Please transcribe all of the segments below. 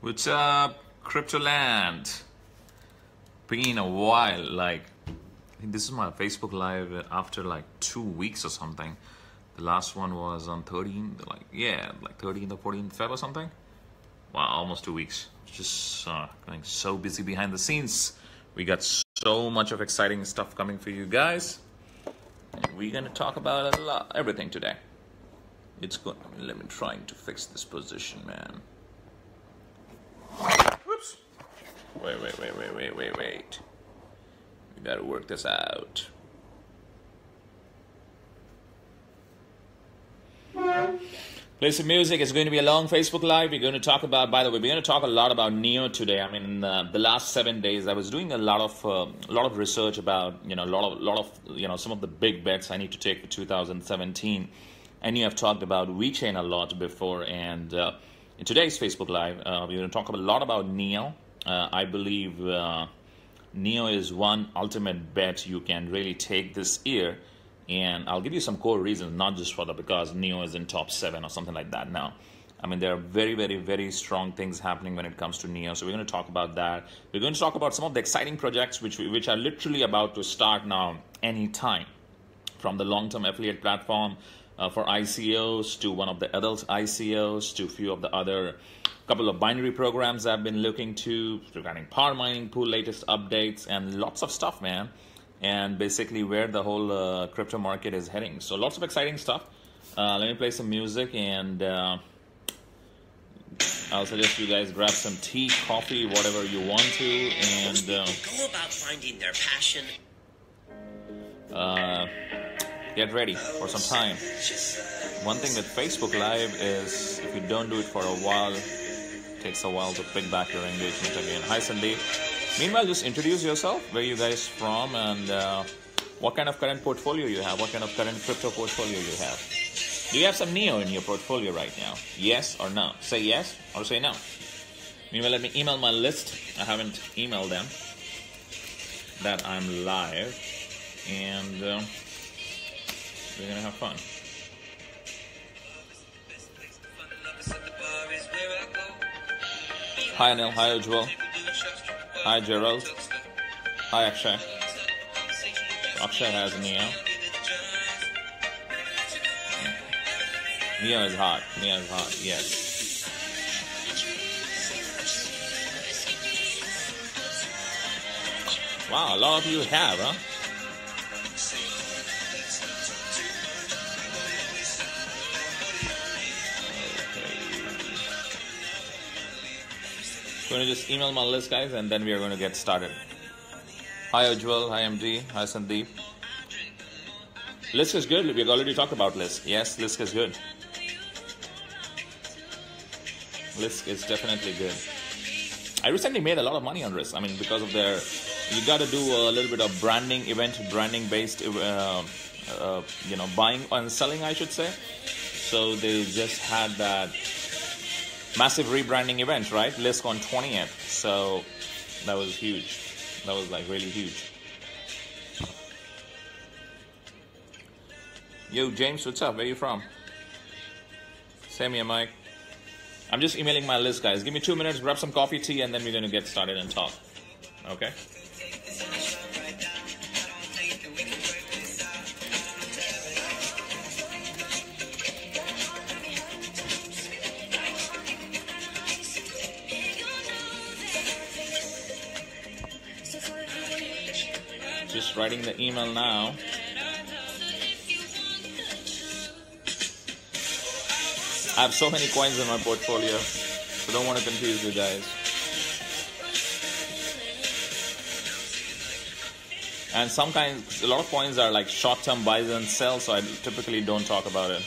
What's up, Cryptoland? Been a while. Like, I think this is my Facebook Live after like 2 weeks or something. The last one was on 13th, like 13th or 14th Feb or something. Wow, almost 2 weeks. Just going so busy behind the scenes. We got so much of exciting stuff coming for you guys. And we're gonna talk about everything today. It's good. Let me try to fix this position, man. Whoops. Wait. We gotta work this out. Play some music. It's going to be a long Facebook Live. We're going to talk about, by the way, we're going to talk a lot about NEO today. I mean, the last 7 days, I was doing a lot of research about, some of the big bets I need to take for 2017. And you have talked about WeChain a lot before, and in today's Facebook Live, we're going to talk a lot about NEO. I believe NEO is one ultimate bet you can really take this year, and I'll give you some core reasons, not just because NEO is in top 7 or something like that. Now, I mean, there are very, very, very strong things happening when it comes to NEO, so we're going to talk about that. We're going to talk about some of the exciting projects which are literally about to start now anytime, from the long-term affiliate platform for ICOs to one of the adult ICOs to a few of the other couple of binary programs I've been looking to regarding power mining pool latest updates and lots of stuff, man, and basically where the whole crypto market is heading. So lots of exciting stuff. Let me play some music, and I'll suggest you guys grab some tea, coffee, whatever you want to, and go about finding their passion. Get ready for some time. One thing with Facebook Live is if you don't do it for a while, it takes a while to pick back your engagement again. Hi, Sandeep. Meanwhile, just introduce yourself. Where you guys from, and what kind of current portfolio you have? What kind of current crypto portfolio you have? Do you have some NEO in your portfolio right now? Yes or no? Say yes or say no. Meanwhile, let me email my list. I haven't emailed them that I'm live, and we're gonna have fun. Hi Anil, hi Ujwal, hi Gerald, hi Akshay. Akshay has NEO. NEO is hot, yes. Wow, a lot of you have, huh? I'm going to just email my list, guys, and then we are going to get started. Hi Ujwal, hi MD, hi Sandeep. List is good. We've already talked about list. Yes, list is good. List is definitely good. I recently made a lot of money on Risk. I mean, because of their, you got to do a little bit of branding based, buying and selling, I should say. So they just had that massive rebranding event, right? List on 20th. So that was huge. That was like really huge. Yo, James, what's up? Where you from? Send me a mic. I'm just emailing my list, guys. Give me 2 minutes, grab some coffee, tea, and then we're going to get started and talk. Okay? Just writing the email now. I have so many coins in my portfolio, so don't want to confuse you guys. And a lot of coins are like short-term buys and sells, so I typically don't talk about it.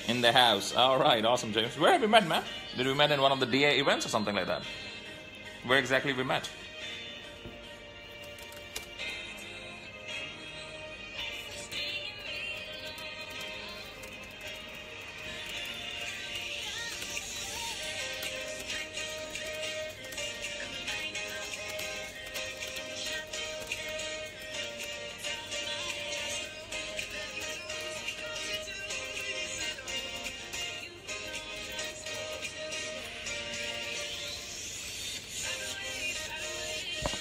In the house. All right, awesome, James. Where have we met, man? Did we met in one of the DA events or something like that? Where exactly we met?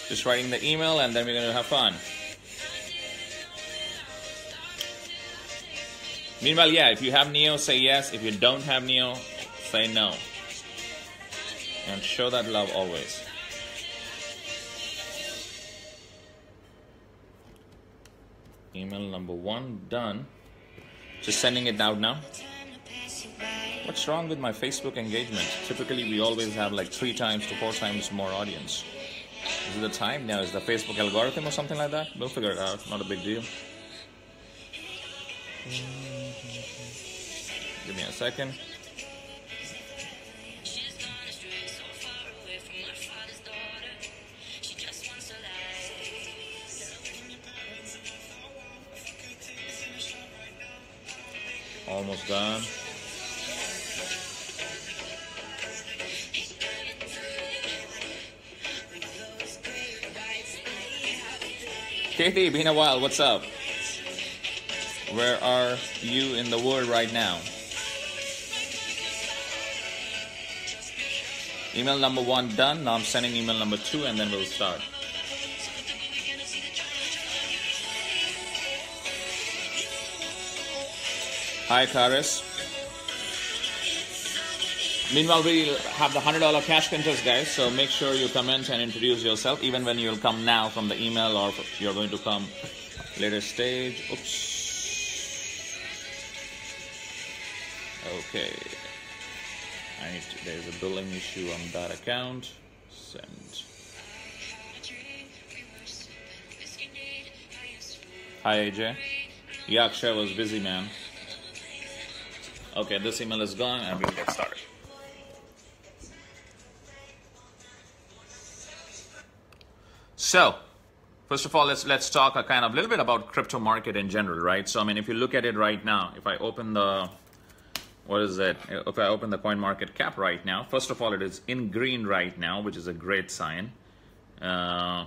Just writing the email, and then we're going to have fun. Meanwhile, yeah, if you have Neo, say yes. If you don't have Neo, say no. And show that love always. Email number 1 done. Just sending it out now. What's wrong with my Facebook engagement? Typically, we always have like 3 times to 4 times more audience. Is it the time now? Is the Facebook algorithm or something like that? We'll figure it out. Not a big deal. Give me a second. Almost done. Katie, been a while. What's up? Where are you in the world right now? Email number 1 done. Now I'm sending email number 2, and then we'll start. Hi, Karis. Meanwhile, we'll have the $100 cash contest, guys. So make sure you comment and introduce yourself, even when you'll come now from the email, or if you're going to come later stage. Oops. Okay. There's a billing issue on that account. Send. Hi, AJ. Yeah, Akshay was busy, man. Okay, this email is gone, and we'll get started. So, first of all, let's talk a kind of little bit about crypto market in general, right? So, I mean, if you look at it right now, if I open the if I open the coin market cap right now, first of all, it is in green right now, which is a great sign. Let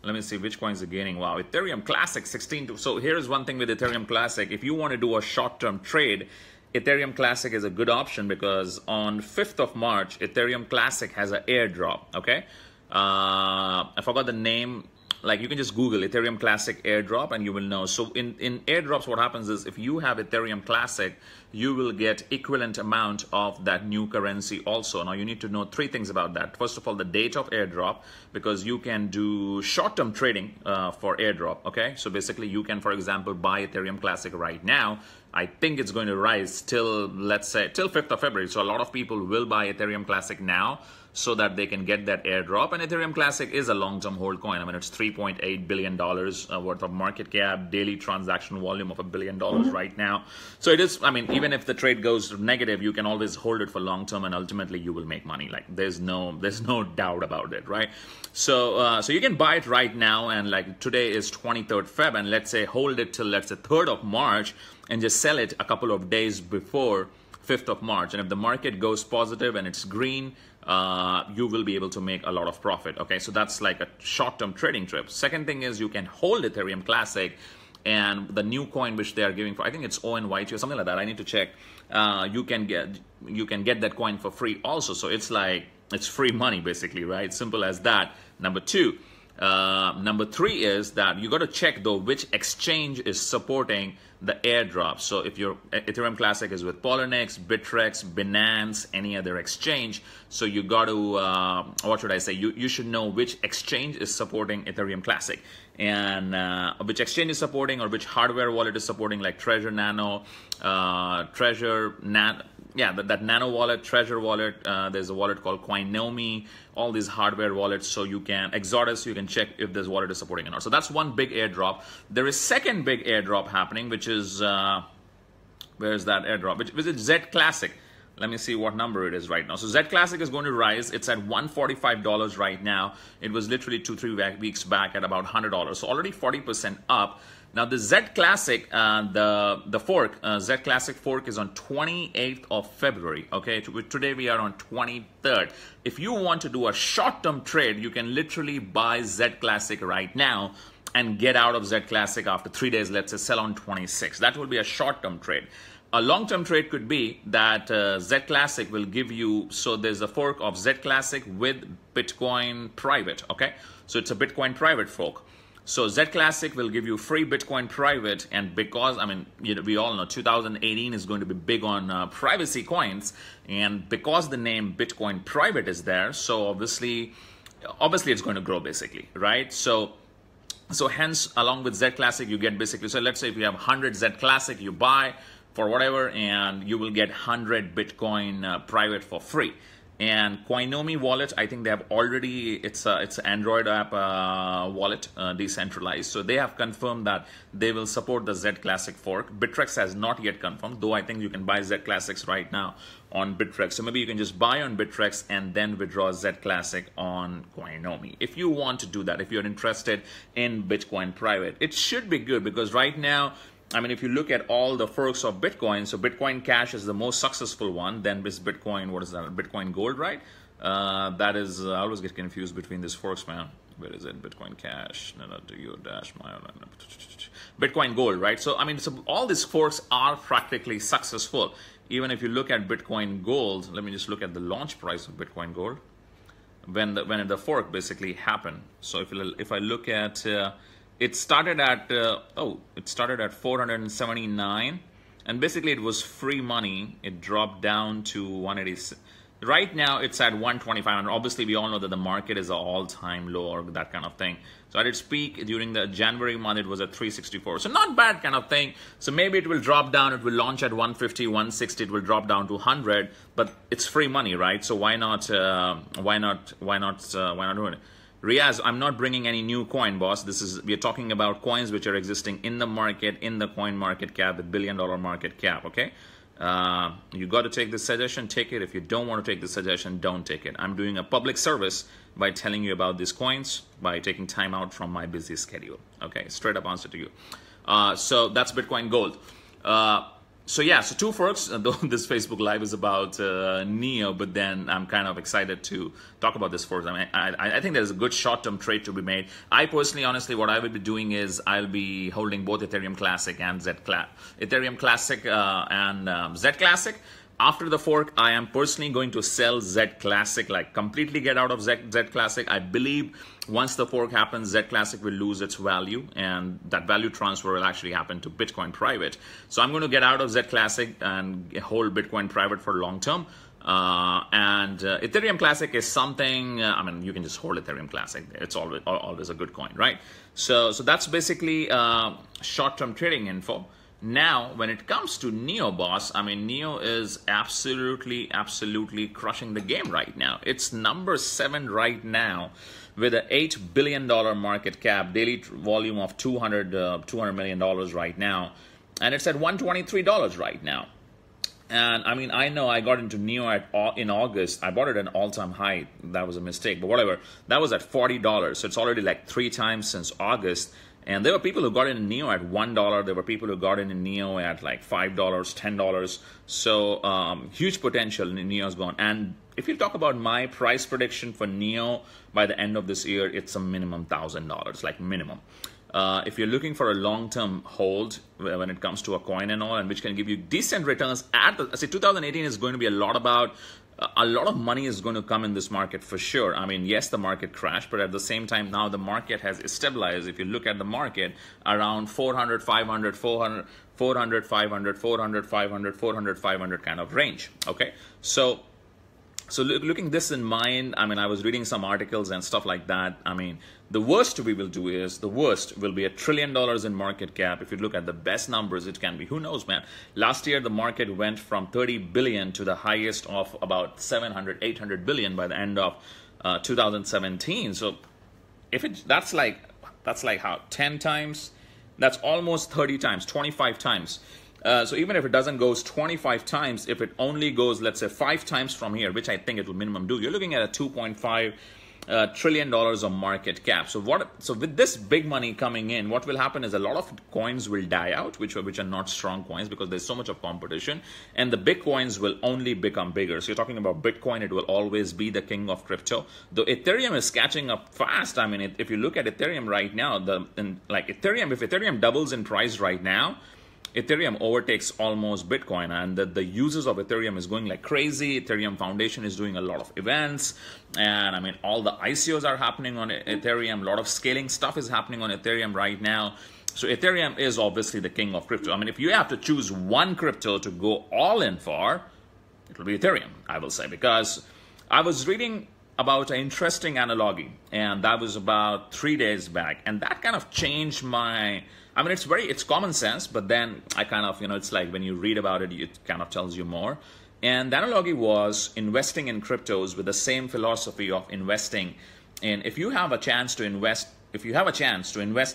me see which coins are gaining. Wow, Ethereum Classic 16. So here's one thing with Ethereum Classic. If you want to do a short-term trade, Ethereum Classic is a good option, because on 5th of March, Ethereum Classic has an airdrop, okay? I forgot the name. Like, you can just Google Ethereum Classic airdrop and you will know. So in airdrops, what happens is, if you have Ethereum Classic, you will get equivalent amount of that new currency also. Now, you need to know 3 things about that. First of all, the date of airdrop, because you can do short-term trading for airdrop, okay? So basically, you can, for example, buy Ethereum Classic right now. I think it's going to rise till, let's say, till 5th of February. So a lot of people will buy Ethereum Classic now, so that they can get that airdrop. And Ethereum Classic is a long-term hold coin. I mean, it's $3.8 billion worth of market cap, daily transaction volume of $1 billion right now. So it is, I mean, even if the trade goes negative, you can always hold it for long-term, and ultimately you will make money. Like, there's no doubt about it, right? So so you can buy it right now, and like today is 23rd Feb, and let's say hold it till, let's say, 3rd of March, and just sell it a couple of days before 5th of March. And if the market goes positive and it's green, you will be able to make a lot of profit. Okay, so that's like a short-term trading trip. Second thing is, you can hold Ethereum Classic, and the new coin which they are giving for, I think it's ONYT or something like that, I need to check. You can get that coin for free also. So it's like, it's free money basically, right? Simple as that. Number 2. Number 3 is that you got to check though which exchange is supporting the airdrop. So if your Ethereum Classic is with Poloniex, Bittrex, Binance, any other exchange, so you got to, what should I say? You should know which exchange is supporting Ethereum Classic, and which exchange is supporting, or which hardware wallet is supporting, like Treasure Nano, that Nano wallet, Treasure wallet. There's a wallet called Coinomi. All these hardware wallets. So you can Exodus. You can check if this wallet is supporting or not. So that's one big airdrop. There is second big airdrop happening, which is where is that airdrop? Which is Z Classic. Let me see what number it is right now. So Z Classic is going to rise. It's at $145 right now. It was literally 2-3 weeks back at about $100. So already 40% up. Now the Z Classic, the fork, Z Classic fork is on 28th of February. Okay, today we are on 23rd. If you want to do a short-term trade, you can literally buy Z Classic right now and get out of Z Classic after 3 days. Let's say sell on 26. That will be a short-term trade. a long-term trade could be that Z Classic will give you, so there's a fork of Z Classic with Bitcoin private, okay? So it's a Bitcoin private fork. So Z Classic will give you free Bitcoin private, and because, I mean, you know, we all know 2018 is going to be big on privacy coins, and because the name Bitcoin private is there, so obviously it's going to grow basically, right? So hence, along with Z Classic, you get basically, so let's say if you have 100 Z Classic, you buy for whatever, and you will get 100 Bitcoin private for free. And Coinomi wallet, I think they have already, it's an Android app wallet, decentralized. So they have confirmed that they will support the Z Classic fork. Bittrex has not yet confirmed, though I think you can buy Z Classics right now on Bittrex. So maybe you can just buy on Bittrex and then withdraw Z Classic on Coinomi. If you want to do that, if you're interested in Bitcoin private, it should be good because right now, I mean, if you look at all the forks of Bitcoin, so Bitcoin Cash is the most successful one. Then this Bitcoin, what is that? Bitcoin Gold, right? That is, I always get confused between these forks, man. Where is it? Bitcoin Cash, Bitcoin Gold, right? So, I mean, so all these forks are practically successful. Even if you look at Bitcoin Gold, let me just look at the launch price of Bitcoin Gold when the fork basically happened. So if I look at it started at 479, and basically it was free money. It dropped down to 180. Right now it's at 125, and obviously we all know that the market is an all-time low or that kind of thing. So at its peak during the January month, it was at 364. So not bad kind of thing. So maybe it will drop down. It will launch at 150, 160. It will drop down to 100, but it's free money, right? So why not do it? Riaz, I'm not bringing any new coin, boss. We're talking about coins which are existing in the market, in the coin market cap, the $1 billion market cap, okay? You got to take this suggestion, take it. If you don't want to take the suggestion, don't take it. I'm doing a public service by telling you about these coins, by taking time out from my busy schedule, okay? Straight up answer to you. So that's Bitcoin Gold. So yeah, so two forks, though this Facebook Live is about NEO, but then I'm kind of excited to talk about this fork. I mean, I think there's a good short-term trade to be made. I personally, honestly, what I will be doing is I'll be holding both Ethereum Classic and Ethereum Classic and Z Classic. After the fork, I am personally going to sell Z Classic, like completely get out of Z Classic. I believe once the fork happens, Z Classic will lose its value, and that value transfer will actually happen to Bitcoin private. So I'm going to get out of Z Classic and hold Bitcoin private for long term. Ethereum Classic is something, I mean, you can just hold Ethereum Classic. It's always a good coin, right? So that's basically short-term trading info. Now, when it comes to NEO, boss, I mean, NEO is absolutely crushing the game right now. It's number 7 right now with an $8 billion market cap, daily volume of $200 million right now. And it's at $123 right now. And I mean, I know I got into NEO in August. I bought it at an all-time high. That was a mistake, but whatever. That was at $40. So it's already like 3 times since August. And there were people who got in NEO at $1. There were people who got in NEO at like $5, $10. So huge potential in NEO's gone. And if you talk about my price prediction for NEO by the end of this year, it's a minimum $1,000, like minimum. If you're looking for a long-term hold when it comes to a coin and all, and which can give you decent returns at the, I say 2018 is going to be a lot about. A lot of money is going to come in this market for sure. I mean, yes, the market crashed, but at the same time, now the market has stabilized. If you look at the market, around 400, 500, 400, 400, 500, 400, 500, 400, 500 kind of range, okay? So looking this in mind, I mean, I was reading some articles and stuff like that. I mean, the worst we will do is, the worst will be $1 trillion in market cap. If you look at the best numbers, it can be, who knows, man. Last year, the market went from 30 billion to the highest of about 700, 800 billion by the end of 2017. So if that's like how 10 times, that's almost 30 times, 25 times. So even if it doesn't go 25 times, if it only goes, let's say, 5 times from here, which I think it will minimum do, you're looking at a $2.5 trillion of market cap. So with this big money coming in, what will happen is a lot of coins will die out, which are not strong coins because there's so much of competition, and the big coins will only become bigger. So you're talking about Bitcoin, it will always be the king of crypto. Though Ethereum is catching up fast. I mean, if you look at Ethereum right now, if Ethereum doubles in price right now, Ethereum overtakes almost Bitcoin, and the users of Ethereum is going like crazy. Ethereum Foundation is doing a lot of events, and I mean all the ICOs are happening on Ethereum. A lot of scaling stuff is happening on Ethereum right now. So Ethereum is obviously the king of crypto. I mean, if you have to choose one crypto to go all in for, it will be Ethereum, I will say, because I was reading about an interesting analogy, and that was about 3 days back, and that kind of changed my, I mean, it's common sense, but then I kind of, it's like when you read about it, it kind of tells you more. And the analogy was investing in cryptos with the same philosophy of investing in, if you have a chance to invest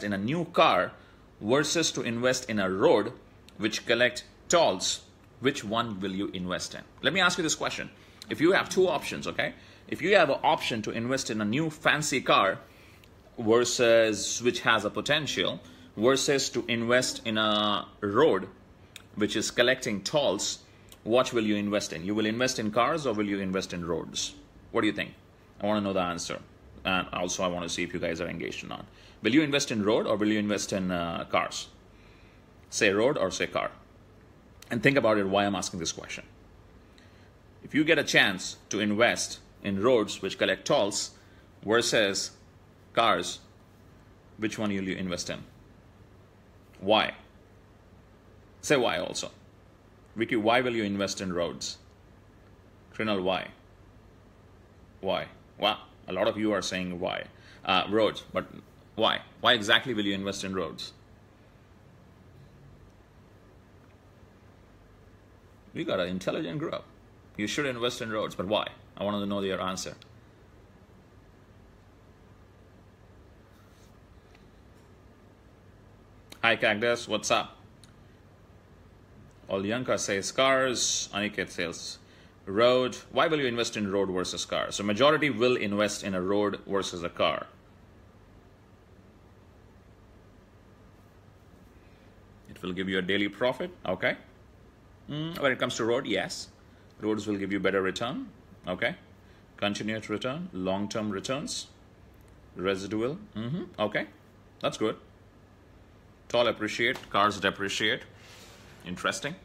in a new car versus to invest in a road which collect tolls, which one will you invest in? Let me ask you this question. If you have two options, okay? If you have an option to invest in a new fancy car versus which has a potential versus to invest in a road which is collecting tolls, what will you invest in? You will invest in cars or will you invest in roads? What do you think? I want to know the answer. And also I want to see if you guys are engaged or not. Will you invest in road or will you invest in cars? Say road or say car. And think about it, why I'm asking this question. If you get a chance to invest in roads which collect tolls versus cars, which one will you invest in? Why? Say why also. Vicky, why will you invest in roads? Trinal, why? Why? Well, a lot of you are saying why. Roads, but why? Why exactly will you invest in roads? We got an intelligent group. You should invest in roads, but why? I want to know your answer. Hi Cactus, what's up? Olyanka says cars, Aniket says road. Why will you invest in road versus car? So majority will invest in a road versus a car. It will give you a daily profit, okay? When it comes to road, yes. Roads will give you better return, okay? Continuous return, long-term returns, residual, okay, that's good. Toll appreciate, cars depreciate, interesting.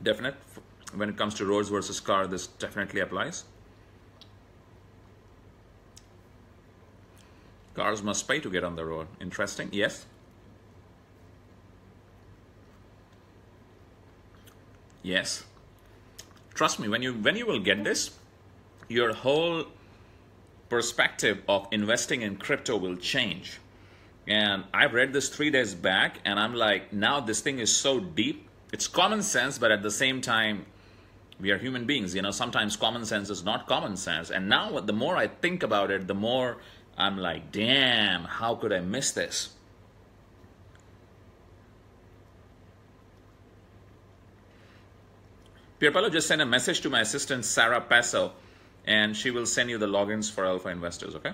Definite, when it comes to roads versus car, this definitely applies. Cars must pay to get on the road. Interesting, yes. Yes. Trust me, when you will get this, your whole perspective of investing in crypto will change. And I've read this 3 days back, and I'm like, now this thing is so deep. It's common sense, but at the same time, we are human beings. Sometimes common sense is not common sense. And now the more I think about it, the more I'm like, damn, how could I miss this? Pierpello just sent a message to my assistant, Sarah Passo, and she will send you the logins for alpha investors, okay?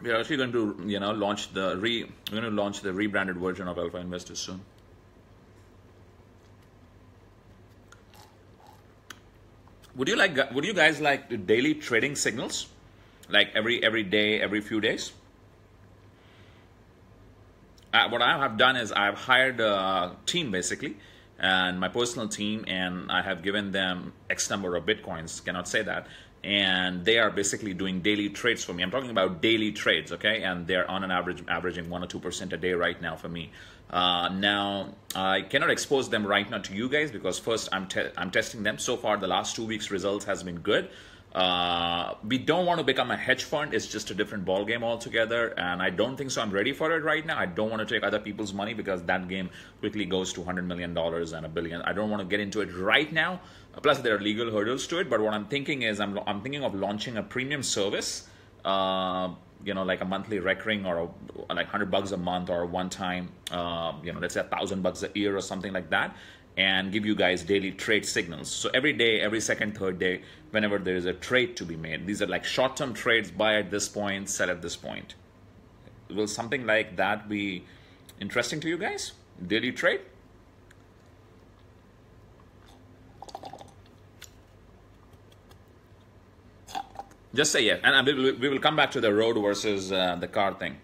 We're actually going to, launch the rebranded version of alpha investors soon. Would you guys like daily trading signals? Like every day, every few days? What I have done is I've hired a team basically, and my personal team, and I have given them X number of Bitcoins, cannot say that, and they are basically doing daily trades for me. I'm talking about daily trades, okay? And they're on an averaging 1 or 2% a day right now for me. Now, I cannot expose them right now to you guys because first I'm testing them. So far, the last 2 weeks results has been good. We don't want to become a hedge fund. It's just a different ball game altogether, and I don't think so. I'm ready for it right now. I don't want to take other people's money because that game quickly goes to $100 million and $1 billion. I don't want to get into it right now. Plus, there are legal hurdles to it. But what I'm thinking is I'm thinking of launching a premium service. Like a monthly recurring or like $100 a month or one time, let's say $1,000 a year or something like that, and give you guys daily trade signals. So every day, every second, third day, whenever there is a trade to be made, these are like short-term trades, buy at this point, sell at this point. Will something like that be interesting to you guys? Daily trade? Just say yes. And we will come back to the road versus the car thing.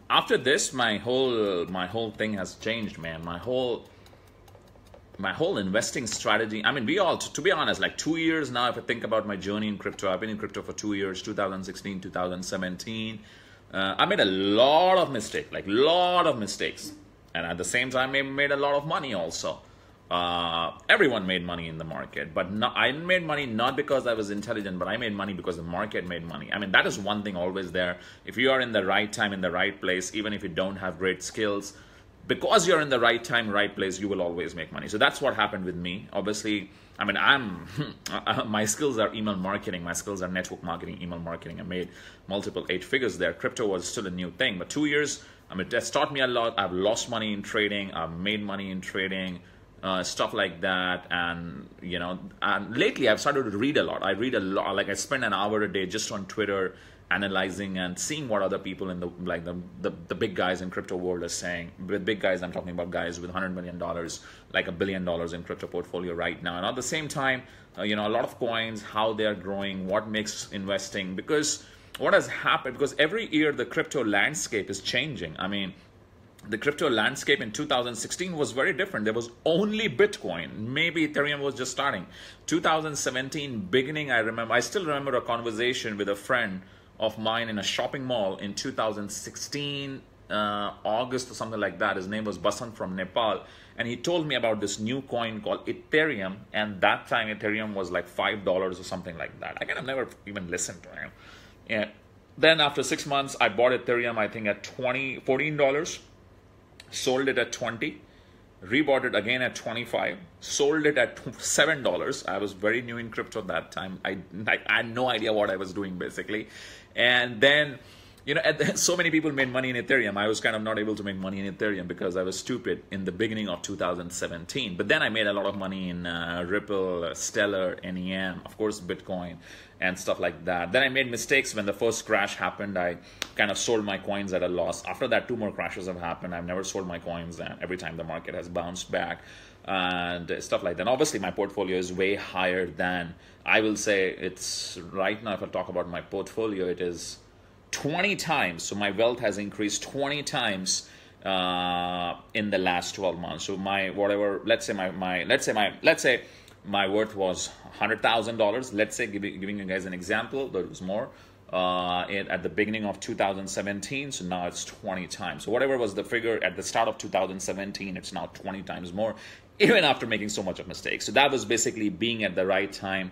After this, my whole thing has changed, man. My whole investing strategy. I mean, we all, to be honest, like 2 years now, if I think about my journey in crypto, I've been in crypto for 2 years, 2016, 2017. I made a lot of mistakes, like lot of mistakes. And at the same time, I made a lot of money also. Everyone made money in the market, but I made money not because I was intelligent, but I made money because the market made money. I mean, that is one thing always there. If you are in the right time, in the right place, even if you don't have great skills, because you're in the right time, right place, you will always make money. So that's what happened with me. Obviously, I mean, my skills are email marketing. My skills are network marketing, email marketing. I made multiple 8 figures there. Crypto was still a new thing, but 2 years, I mean, that's taught me a lot. I've lost money in trading. I've made money in trading, stuff like that. And, you know, and lately I've started to read a lot. I read a lot. Like I spend an hour a day just on Twitter, analyzing and seeing what other people in the big guys in crypto world are saying. With big guys, I'm talking about guys with $100 million, like $1 billion in crypto portfolio right now. And at the same time, you know, a lot of coins, how they're growing, what makes investing, because what has happened, because every year the crypto landscape is changing. I mean, the crypto landscape in 2016 was very different. There was only Bitcoin. Maybe Ethereum was just starting. 2017 beginning, I still remember a conversation with a friend of mine in a shopping mall in 2016, August or something like that. His name was Basant from Nepal. And he told me about this new coin called Ethereum. And that time Ethereum was like $5 or something like that. I kind of never even listened to him. Yeah. Then after 6 months, I bought Ethereum, I think at $14, sold it at 20, rebought it again at 25, sold it at $7. I was very new in crypto that time. I had no idea what I was doing basically. And then, you know, so many people made money in Ethereum. I was kind of not able to make money in Ethereum because I was stupid in the beginning of 2017. But then I made a lot of money in Ripple, Stellar, NEM, of course, Bitcoin and stuff like that. Then I made mistakes when the first crash happened. I kind of sold my coins at a loss. After that, 2 more crashes have happened. I've never sold my coins, and every time the market has bounced back and stuff like that. And obviously, my portfolio is way higher than, I will say it's right now, if I talk about my portfolio, it is 20 times. So my wealth has increased 20 times in the last 12 months. So my whatever, let's say my worth was $100,000. Let's say, giving you guys an example, but it was more at the beginning of 2017. So now it's 20 times. So whatever was the figure at the start of 2017, it's now 20 times more, even after making so much of mistakes. So that was basically being at the right time,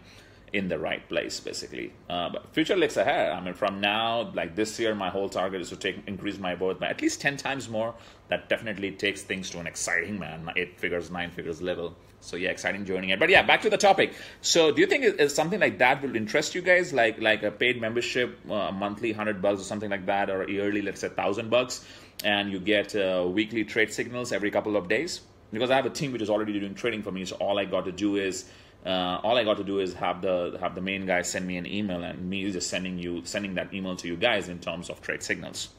in the right place, basically. But future looks ahead. I mean, from now, like this year, my whole target is to increase my worth by at least 10 times more. That definitely takes things to an exciting, 8 figures, 9 figures level. So yeah, exciting journey. But yeah, back to the topic. So do you think is something like that will interest you guys, like a paid membership, monthly $100 or something like that, or yearly, let's say $1,000, and you get weekly trade signals every couple of days? Because I have a team which is already doing trading for me, so all I got to do is have the main guy send me an email, and me just sending that email to you guys in terms of trade signals.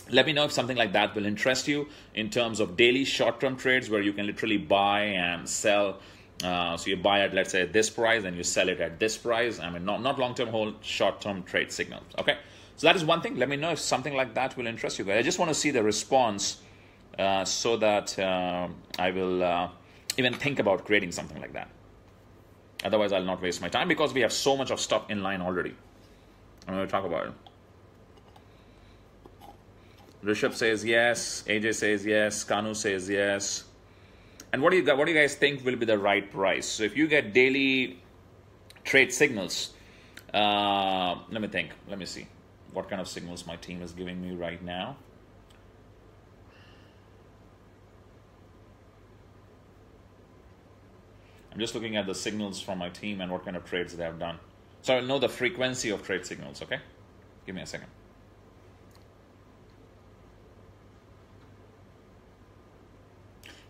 Let me know if something like that will interest you in terms of daily short-term trades where you can literally buy and sell. So you buy at, let's say, this price, and you sell it at this price. I mean, not long-term, whole short-term trade signals. Okay, so that is one thing. Let me know if something like that will interest you guys. I just want to see the response so that I will even think about creating something like that. Otherwise, I'll not waste my time because we have so much of stuff in line already. I'm going to talk about it. Rishabh says yes. AJ says yes. Kanu says yes. And what do you guys think will be the right price? So if you get daily trade signals, let me think. Let me see what kind of signals my team is giving me right now. I'm just looking at the signals from my team and what kind of trades they have done. So I'll know the frequency of trade signals, okay? Give me a second.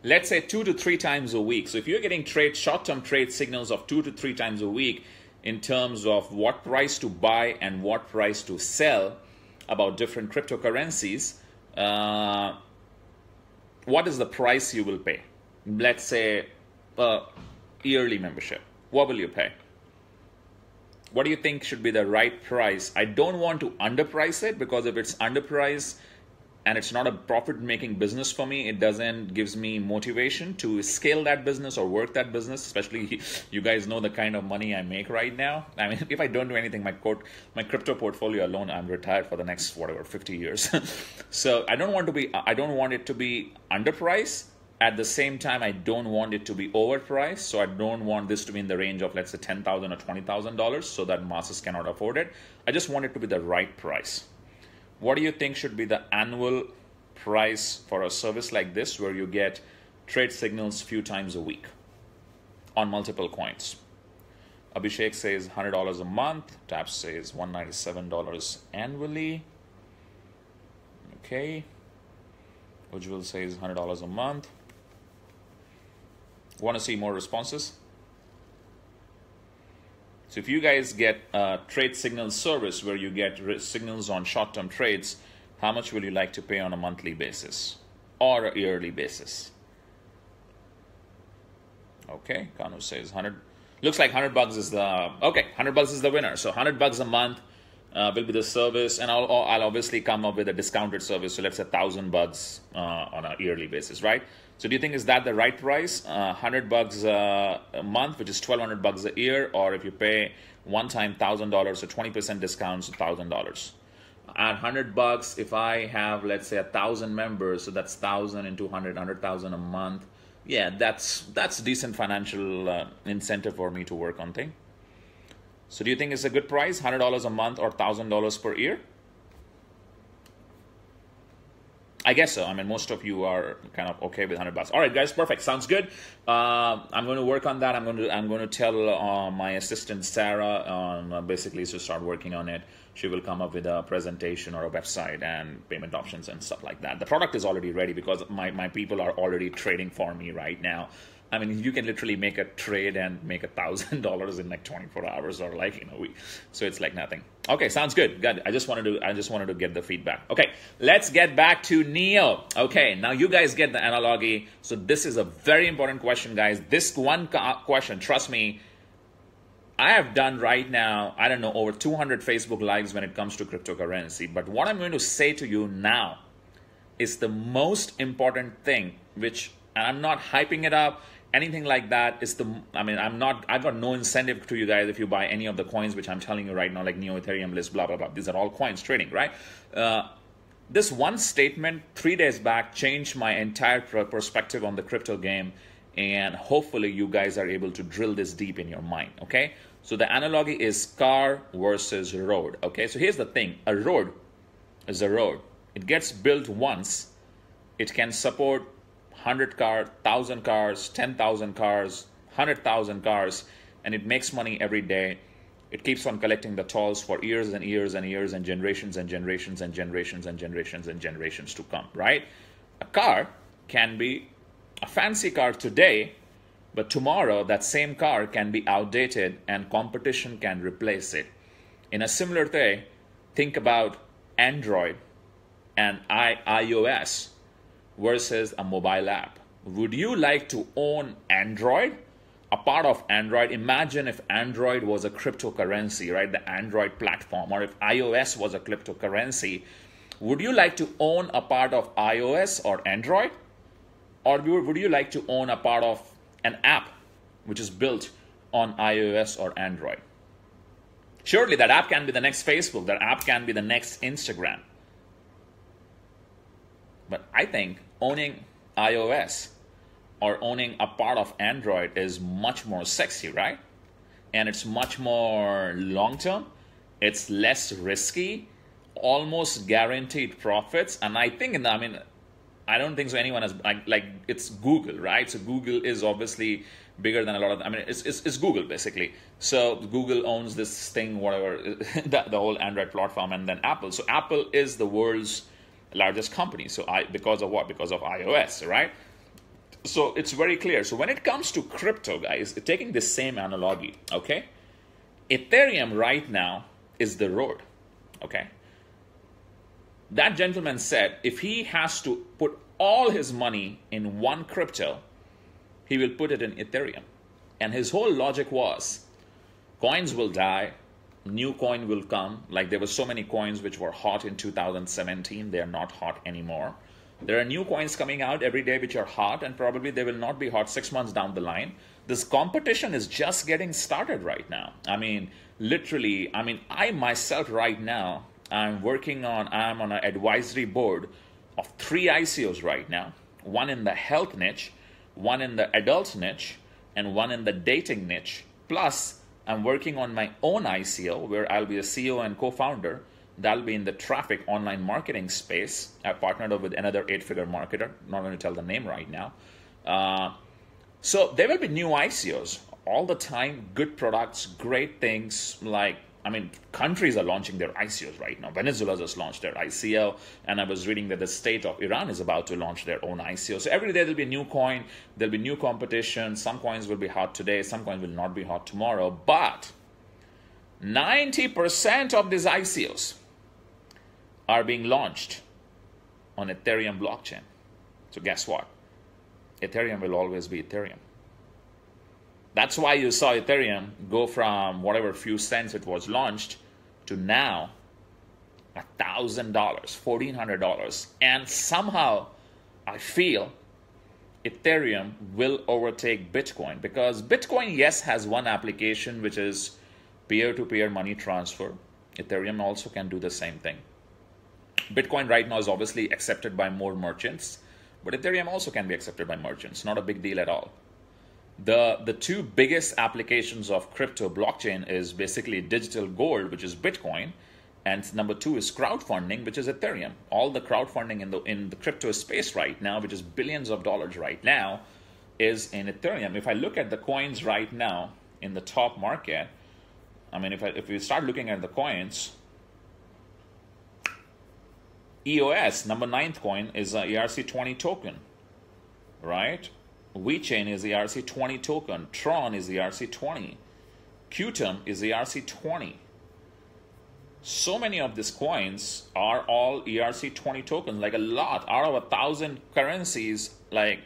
Let's say 2 to 3 times a week. So if you're getting short-term trade signals of 2 to 3 times a week in terms of what price to buy and what price to sell about different cryptocurrencies, what is the price you will pay? Let's say a yearly membership. What will you pay? What do you think should be the right price? I don't want to underprice it, because if it's underpriced and it's not a profit-making business for me, it doesn't gives me motivation to scale that business or work that business. Especially, you guys know the kind of money I make right now. I mean, if I don't do anything, my crypto portfolio alone, I'm retired for the next 50 years. So I don't want it to be underpriced. At the same time, I don't want it to be overpriced. So I don't want this to be in the range of, let's say, $10,000 or $20,000, so that masses cannot afford it. I just want it to be the right price. What do you think should be the annual price for a service like this, where you get trade signals few times a week on multiple coins? Abhishek says $100 a month. Tap says $197 annually. Okay. Ujjwal says $100 a month. Want to see more responses? So if you guys get a trade signal service where you get signals on short-term trades, how much will you like to pay on a monthly basis or a yearly basis? Okay, Kanu says 100. Looks like $100 is the, okay, $100 is the winner. So $100 a month will be the service, and I'll obviously come up with a discounted service. So let's say $1,000 on a yearly basis, right? So do you think is that the right price? $100 a month, which is $1,200 a year, or if you pay one time $1,000, so 20% discount, so $1,000. At $100, if I have, let's say, 1,000 members, so that's 1,000 into 100,000 a month. Yeah, that's decent financial incentive for me to work on thing. So do you think it's a good price, $100 a month or $1,000 per year? I guess so. I mean, most of you are kind of okay with $100. All right, guys, perfect. Sounds good. I'm going to work on that. I'm going to tell my assistant Sarah on basically to start working on it. She will come up with a presentation or a website and payment options and stuff like that. The product is already ready because my people are already trading for me right now. I mean, you can literally make a trade and make $1,000 in like 24 hours or like in a week. So it's like nothing. Okay, sounds good. Good. I just wanted to get the feedback. Okay, let's get back to Neo. Okay, now you guys get the analogy. So this is a very important question, guys. This one question, trust me, I have done right now, I don't know, over 200 Facebook Lives when it comes to cryptocurrency. But what I'm going to say to you now is the most important thing, which, and I'm not hyping it up, anything like that, is I've got no incentive to you guys if you buy any of the coins which I'm telling you right now, like Neo, Ethereum, List, blah, blah, blah. These are all coins trading, right? This one statement 3 days back changed my entire perspective on the crypto game, and hopefully you guys are able to drill this deep in your mind, okay? So the analogy is car versus road, okay? So here's the thing. A road is a road. It gets built once. It can support 100 cars, 1,000 cars, 10,000 cars, 100,000 cars, and it makes money every day. It keeps on collecting the tolls for years and years and years and generations and generations and generations and generations and generations to come, right? A car can be a fancy car today, but tomorrow that same car can be outdated and competition can replace it. In a similar way, think about Android and iOS versus a mobile app. Would you like to own Android? A part of Android, imagine if Android was a cryptocurrency, right? The Android platform, or if iOS was a cryptocurrency. Would you like to own a part of iOS or Android? Or would you like to own a part of an app which is built on iOS or Android? Surely that app can be the next Facebook, that app can be the next Instagram. But I think owning iOS or owning a part of Android is much more sexy, right? And it's much more long-term. It's less risky, almost guaranteed profits. And I think, I don't think so anyone has, like it's Google, right? So Google is obviously bigger than a lot of, it's Google basically. So Google owns this thing, whatever, the whole Android platform, and then Apple. So Apple is the world's largest company. So because of what? Because of iOS, right? So it's very clear. So when it comes to crypto, guys, taking the same analogy, okay? Ethereum right now is the road, okay? That gentleman said if he has to put all his money in one crypto, he will put it in Ethereum. And his whole logic was, coins will die, new coin will come. Like there were so many coins which were hot in 2017, they are not hot anymore. There are new coins coming out every day which are hot, and probably they will not be hot 6 months down the line. This competition is just getting started right now. I mean, literally, I myself right now, I'm on an advisory board of 3 ICOs right now. One in the health niche, one in the adult niche, and one in the dating niche. Plus, I'm working on my own ICO where I'll be a CEO and co-founder. That'll be in the traffic online marketing space. I've partnered up with another 8-figure marketer. Not going to tell the name right now. So there will be new ICOs all the time, good products, great things. Countries are launching their ICOs right now. Venezuela just launched their ICO, and I was reading that the state of Iran is about to launch their own ICO. So every day there'll be a new coin, there'll be new competition. Some coins will be hot today, some coins will not be hot tomorrow. But 90% of these ICOs are being launched on Ethereum blockchain. So guess what? Ethereum will always be Ethereum. That's why you saw Ethereum go from whatever few cents it was launched to now $1,000, $1,400. And somehow I feel Ethereum will overtake Bitcoin, because Bitcoin, yes, has one application, which is peer-to-peer money transfer. Ethereum also can do the same thing. Bitcoin right now is obviously accepted by more merchants, but Ethereum also can be accepted by merchants. Not a big deal at all. The 2 biggest applications of crypto blockchain is basically digital gold, which is Bitcoin, and number 2 is crowdfunding, which is Ethereum. All the crowdfunding in the crypto space right now, which is billions of dollars right now, is in Ethereum. If I look at the coins right now in the top market, if we start looking at the coins, EOS, number 9th coin, is a ERC20 token, right? WeChain is the ERC20 token. Tron is the ERC20. Qtum is the ERC20. So many of these coins are all ERC20 tokens, like a lot. Out of 1,000 currencies, like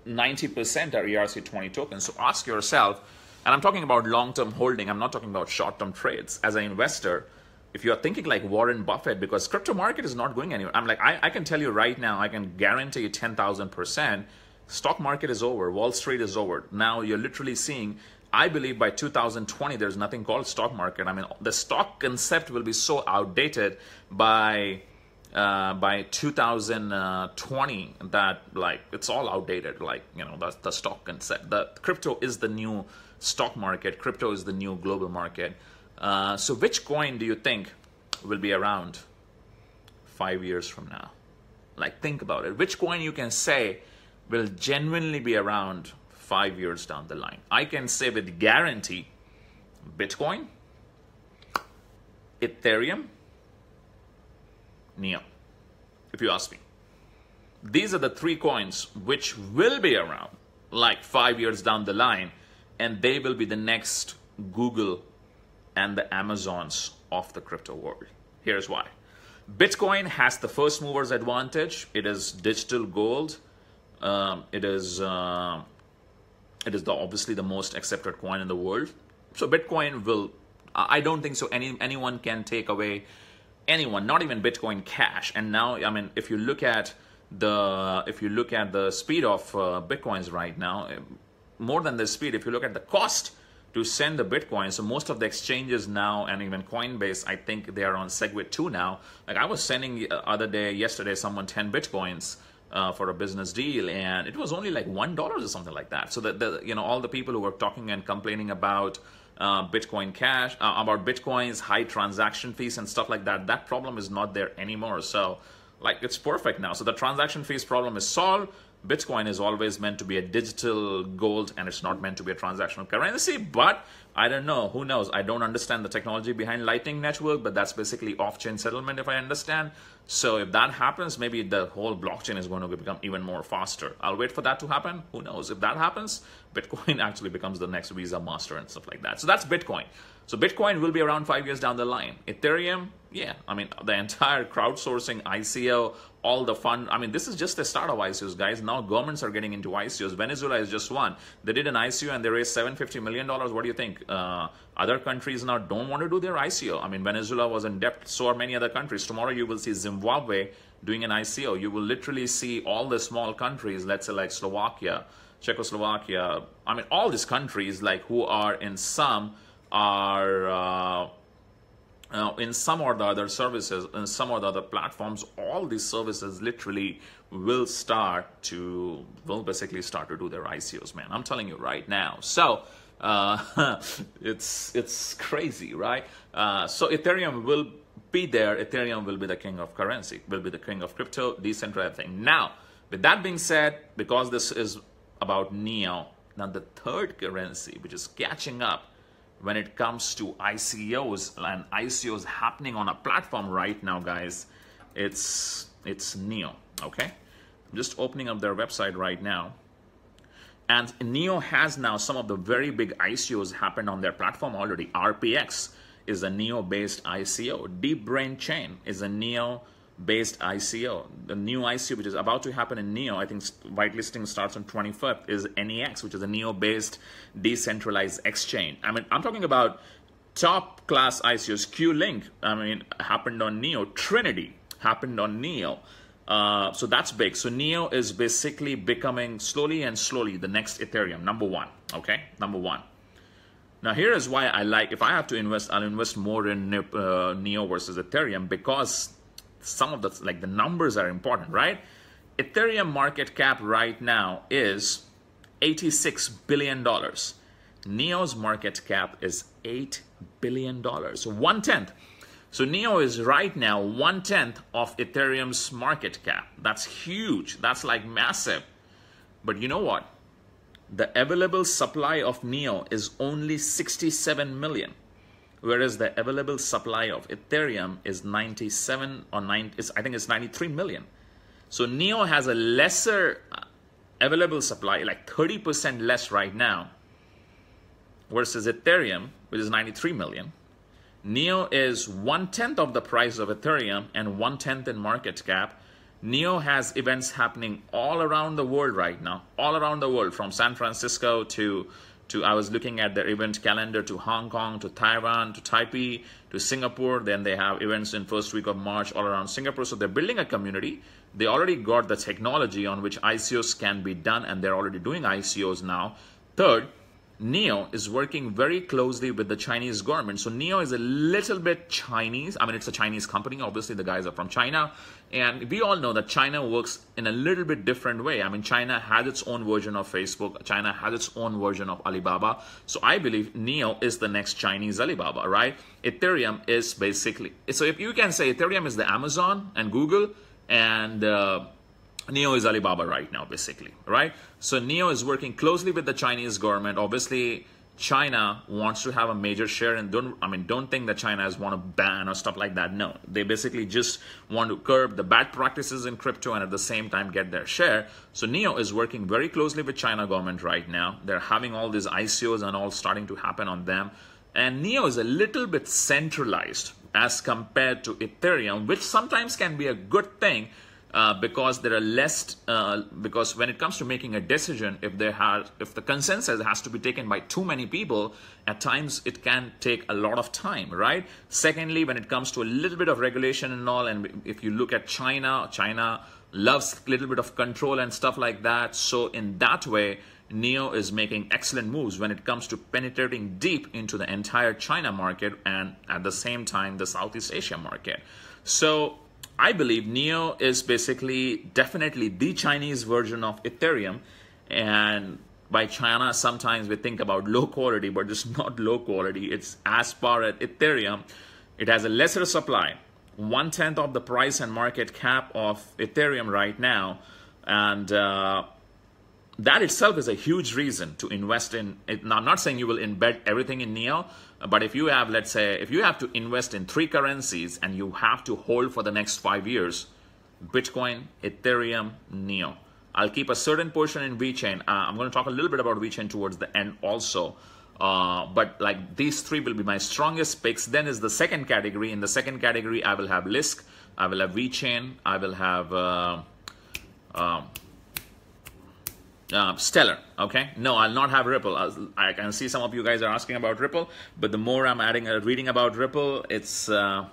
90% are ERC20 tokens. So ask yourself, and I'm talking about long-term holding, I'm not talking about short-term trades. As an investor, if you're thinking like Warren Buffett, because crypto market is not going anywhere. I can tell you right now, I can guarantee 10,000%, stock market is over, Wall Street is over. Now you're literally seeing, I believe by 2020, there's nothing called stock market. The stock concept will be so outdated by 2020 that it's all outdated. The stock concept. The crypto is the new stock market. Crypto is the new global market. So which coin do you think will be around 5 years from now? Think about it. Which coin you can say will genuinely be around 5 years down the line? I can say with guarantee, Bitcoin, Ethereum, Neo, if you ask me. These are the 3 coins which will be around 5 years down the line, and they will be the next Google and the Amazons of the crypto world. Here's why. Bitcoin has the first mover's advantage. It is digital gold. It is obviously the most accepted coin in the world. So Bitcoin will, I don't think so anyone can take away, anyone, not even Bitcoin Cash. And now, if you look at the speed of Bitcoins right now, more than the speed, if you look at the cost to send the Bitcoin, so most of the exchanges now, and even Coinbase, I think they are on Segwit 2 now. I was sending yesterday, someone 10 Bitcoins for a business deal, and it was only $1 or something like that. So that all the people who were talking and complaining about Bitcoin Cash, about Bitcoin's high transaction fees and stuff like that, that problem is not there anymore. So it's perfect now. So the transaction fees problem is solved. Bitcoin is always meant to be a digital gold, and it's not meant to be a transactional currency. But I don't know. Who knows? I don't understand the technology behind Lightning Network, but that's basically off-chain settlement, if I understand. So if that happens, maybe the whole blockchain is going to become even more faster. I'll wait for that to happen. Who knows? If that happens, Bitcoin actually becomes the next Visa, Master, and stuff like that. So that's Bitcoin. So Bitcoin will be around 5 years down the line. Ethereum, yeah, I mean, the entire crowdsourcing, ICO, all the fund. I mean, this is just the start of ICOs, guys. Now governments are getting into ICOs. Venezuela is just one. They did an ICO and they raised $750 million. What do you think? Other countries now don't want to do their ICO. I mean, Venezuela was in debt. So are many other countries. Tomorrow you will see Zimbabwe doing an ICO. You will literally see all the small countries, let's say like Slovakia, Czechoslovakia. I mean, all these countries like who are in some are in some or the other services, in some or the other platforms, all these services literally will basically start to do their ICOs, man. I'm telling you right now. So it's crazy, right? So Ethereum will be there. Ethereum will be the king of currency, will be the king of crypto, decentralized thing. Now, with that being said, because this is about NEO, now the third currency, which is catching up when it comes to ICOs and ICOs happening on a platform right now, guys, it's NEO, okay? I'm just opening up their website right now. And NEO has now some of the very big ICOs happened on their platform already. RPX is a NEO-based ICO. Deep Brain Chain is a NEO-based ICO. The new ICO, which is about to happen in NEO, I think whitelisting starts on 25th, is NEX, which is a NEO-based decentralized exchange. I mean, I'm talking about top-class ICOs. Q-Link, I mean, happened on NEO. Trinity happened on NEO. So that's big. So NEO is basically becoming slowly and slowly the next Ethereum, number one, okay? Number one. Now here is why I like, if I have to invest, I'll invest more in NEO versus Ethereum, because some of the numbers are important, right? Ethereum market cap right now is $86 billion. NEO's market cap is $8 billion, so 1/10. So NEO is right now 1/10 of Ethereum's market cap. That's huge. That's like massive. But you know what? The available supply of NEO is only 67 million. Whereas the available supply of Ethereum is 97 or 9, I think it's 93 million. So NEO has a lesser available supply, like 30% less right now, versus Ethereum, which is 93 million. NEO is 1/10 of the price of Ethereum and 1/10 in market cap. NEO has events happening all around the world right now, all around the world, from San Francisco to I was looking at their event calendar, to Hong Kong, to Taiwan, to Taipei, to Singapore. Then they have events in first week of March all around Singapore. So they're building a community. They already got the technology on which ICOs can be done, and they're already doing ICOs now. Third, NEO is working very closely with the Chinese government. So NEO is a little bit Chinese. I mean, it's a Chinese company. Obviously, the guys are from China. And we all know that China works in a little bit different way. I mean, China has its own version of Facebook. China has its own version of Alibaba. So I believe NEO is the next Chinese Alibaba, right? Ethereum is basically, so if you can say Ethereum is the Amazon and Google, and NEO is Alibaba right now, basically, right? So NEO is working closely with the Chinese government. Obviously, China wants to have a major share, and don't think that China is want to ban or stuff like that. No, they basically just want to curb the bad practices in crypto and at the same time get their share. So NEO is working very closely with China government right now. They're having all these ICOs and all starting to happen on them. And NEO is a little bit centralized as compared to Ethereum, which sometimes can be a good thing. Because there are less, because when it comes to making a decision, if the consensus has to be taken by too many people, at times it can take a lot of time, right? Secondly, when it comes to a little bit of regulation and all, and if you look at China loves a little bit of control and stuff like that. So in that way, NEO is making excellent moves when it comes to penetrating deep into the entire China market and at the same time the Southeast Asia market. So I believe NEO is basically definitely the Chinese version of Ethereum. And by China, sometimes we think about low quality, but it's not low quality. It's as far as Ethereum, it has a lesser supply, 1/10 of the price and market cap of Ethereum right now. And that itself is a huge reason to invest in it. Now, I'm not saying you will embed everything in NEO, but if you have, let's say, if you have to invest in 3 currencies and you have to hold for the next 5 years, Bitcoin, Ethereum, NEO. I'll keep a certain portion in VeChain. I'm going to talk a little bit about VeChain towards the end also. But like these 3 will be my strongest picks. Then is the second category. In the second category, I will have Lisk, I will have VeChain, I will have Stellar. Okay, no, I'll not have Ripple. I can see some of you guys are asking about Ripple, but the more I'm reading about Ripple, it's I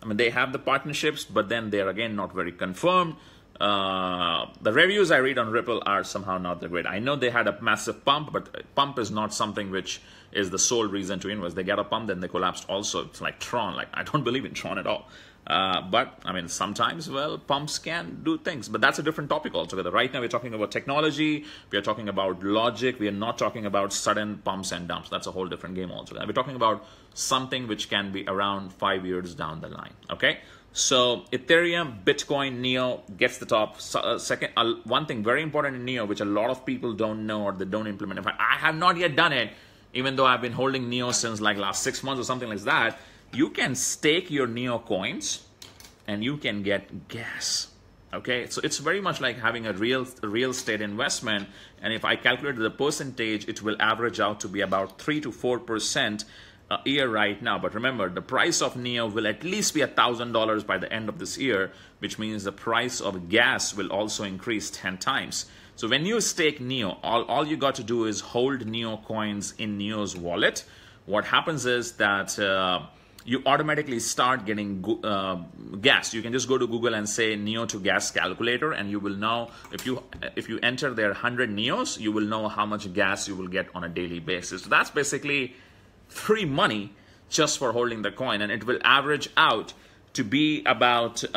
mean, they have the partnerships, but then they're again not very confirmed. The reviews I read on Ripple are somehow not that great. I know they had a massive pump, but pump is not something which is the sole reason to invest. They get a pump, then they collapsed also. It's like Tron. Like, I don't believe in Tron at all. But I mean, sometimes, well, pumps can do things, but that's a different topic altogether. Right now, we're talking about technology. We are talking about logic. We are not talking about sudden pumps and dumps. That's a whole different game altogether. We're talking about something which can be around 5 years down the line. Okay. So Ethereum, Bitcoin, NEO gets the top. Second, one thing very important in NEO, which a lot of people don't know or they don't implement. In fact, I have not yet done it, even though I've been holding NEO since like last 6 months or something like that. You can stake your NEO coins and you can get gas. Okay, so it's very much like having a real estate investment. And if I calculate the percentage, it will average out to be about 3 to 4% a year right now. But remember, the price of NEO will at least be $1,000 by the end of this year, which means the price of gas will also increase 10 times. So when you stake NEO, all you got to do is hold NEO coins in NEO's wallet. What happens is that you automatically start getting gas. You can just go to Google and say NEO to gas calculator, and you will know if you enter their 100 NEOs, you will know how much gas you will get on a daily basis. So that's basically free money just for holding the coin, and it will average out to be about 3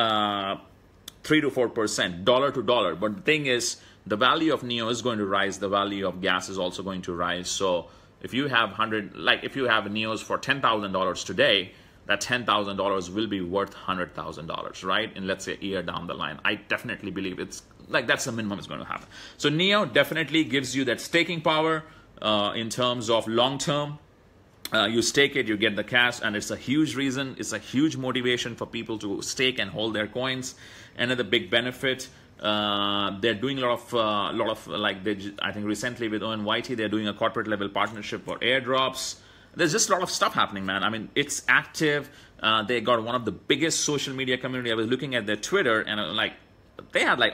to 4%, dollar to dollar. But the thing is, the value of NEO is going to rise. The value of gas is also going to rise. So if you have if you have NEOs for $10,000 today, that $10,000 will be worth $100,000, right? In let's say a year down the line. I definitely believe it's like that's the minimum is going to happen. So NEO definitely gives you that staking power in terms of long term. You stake it, you get the cash, and it's a huge reason, it's a huge motivation for people to stake and hold their coins. Another big benefit, they're doing a lot of like I think recently with ONYT, they're doing a corporate level partnership for airdrops. There's just a lot of stuff happening, man. I mean, it's active. They got one of the biggest social media community. I was looking at their Twitter, and like they have like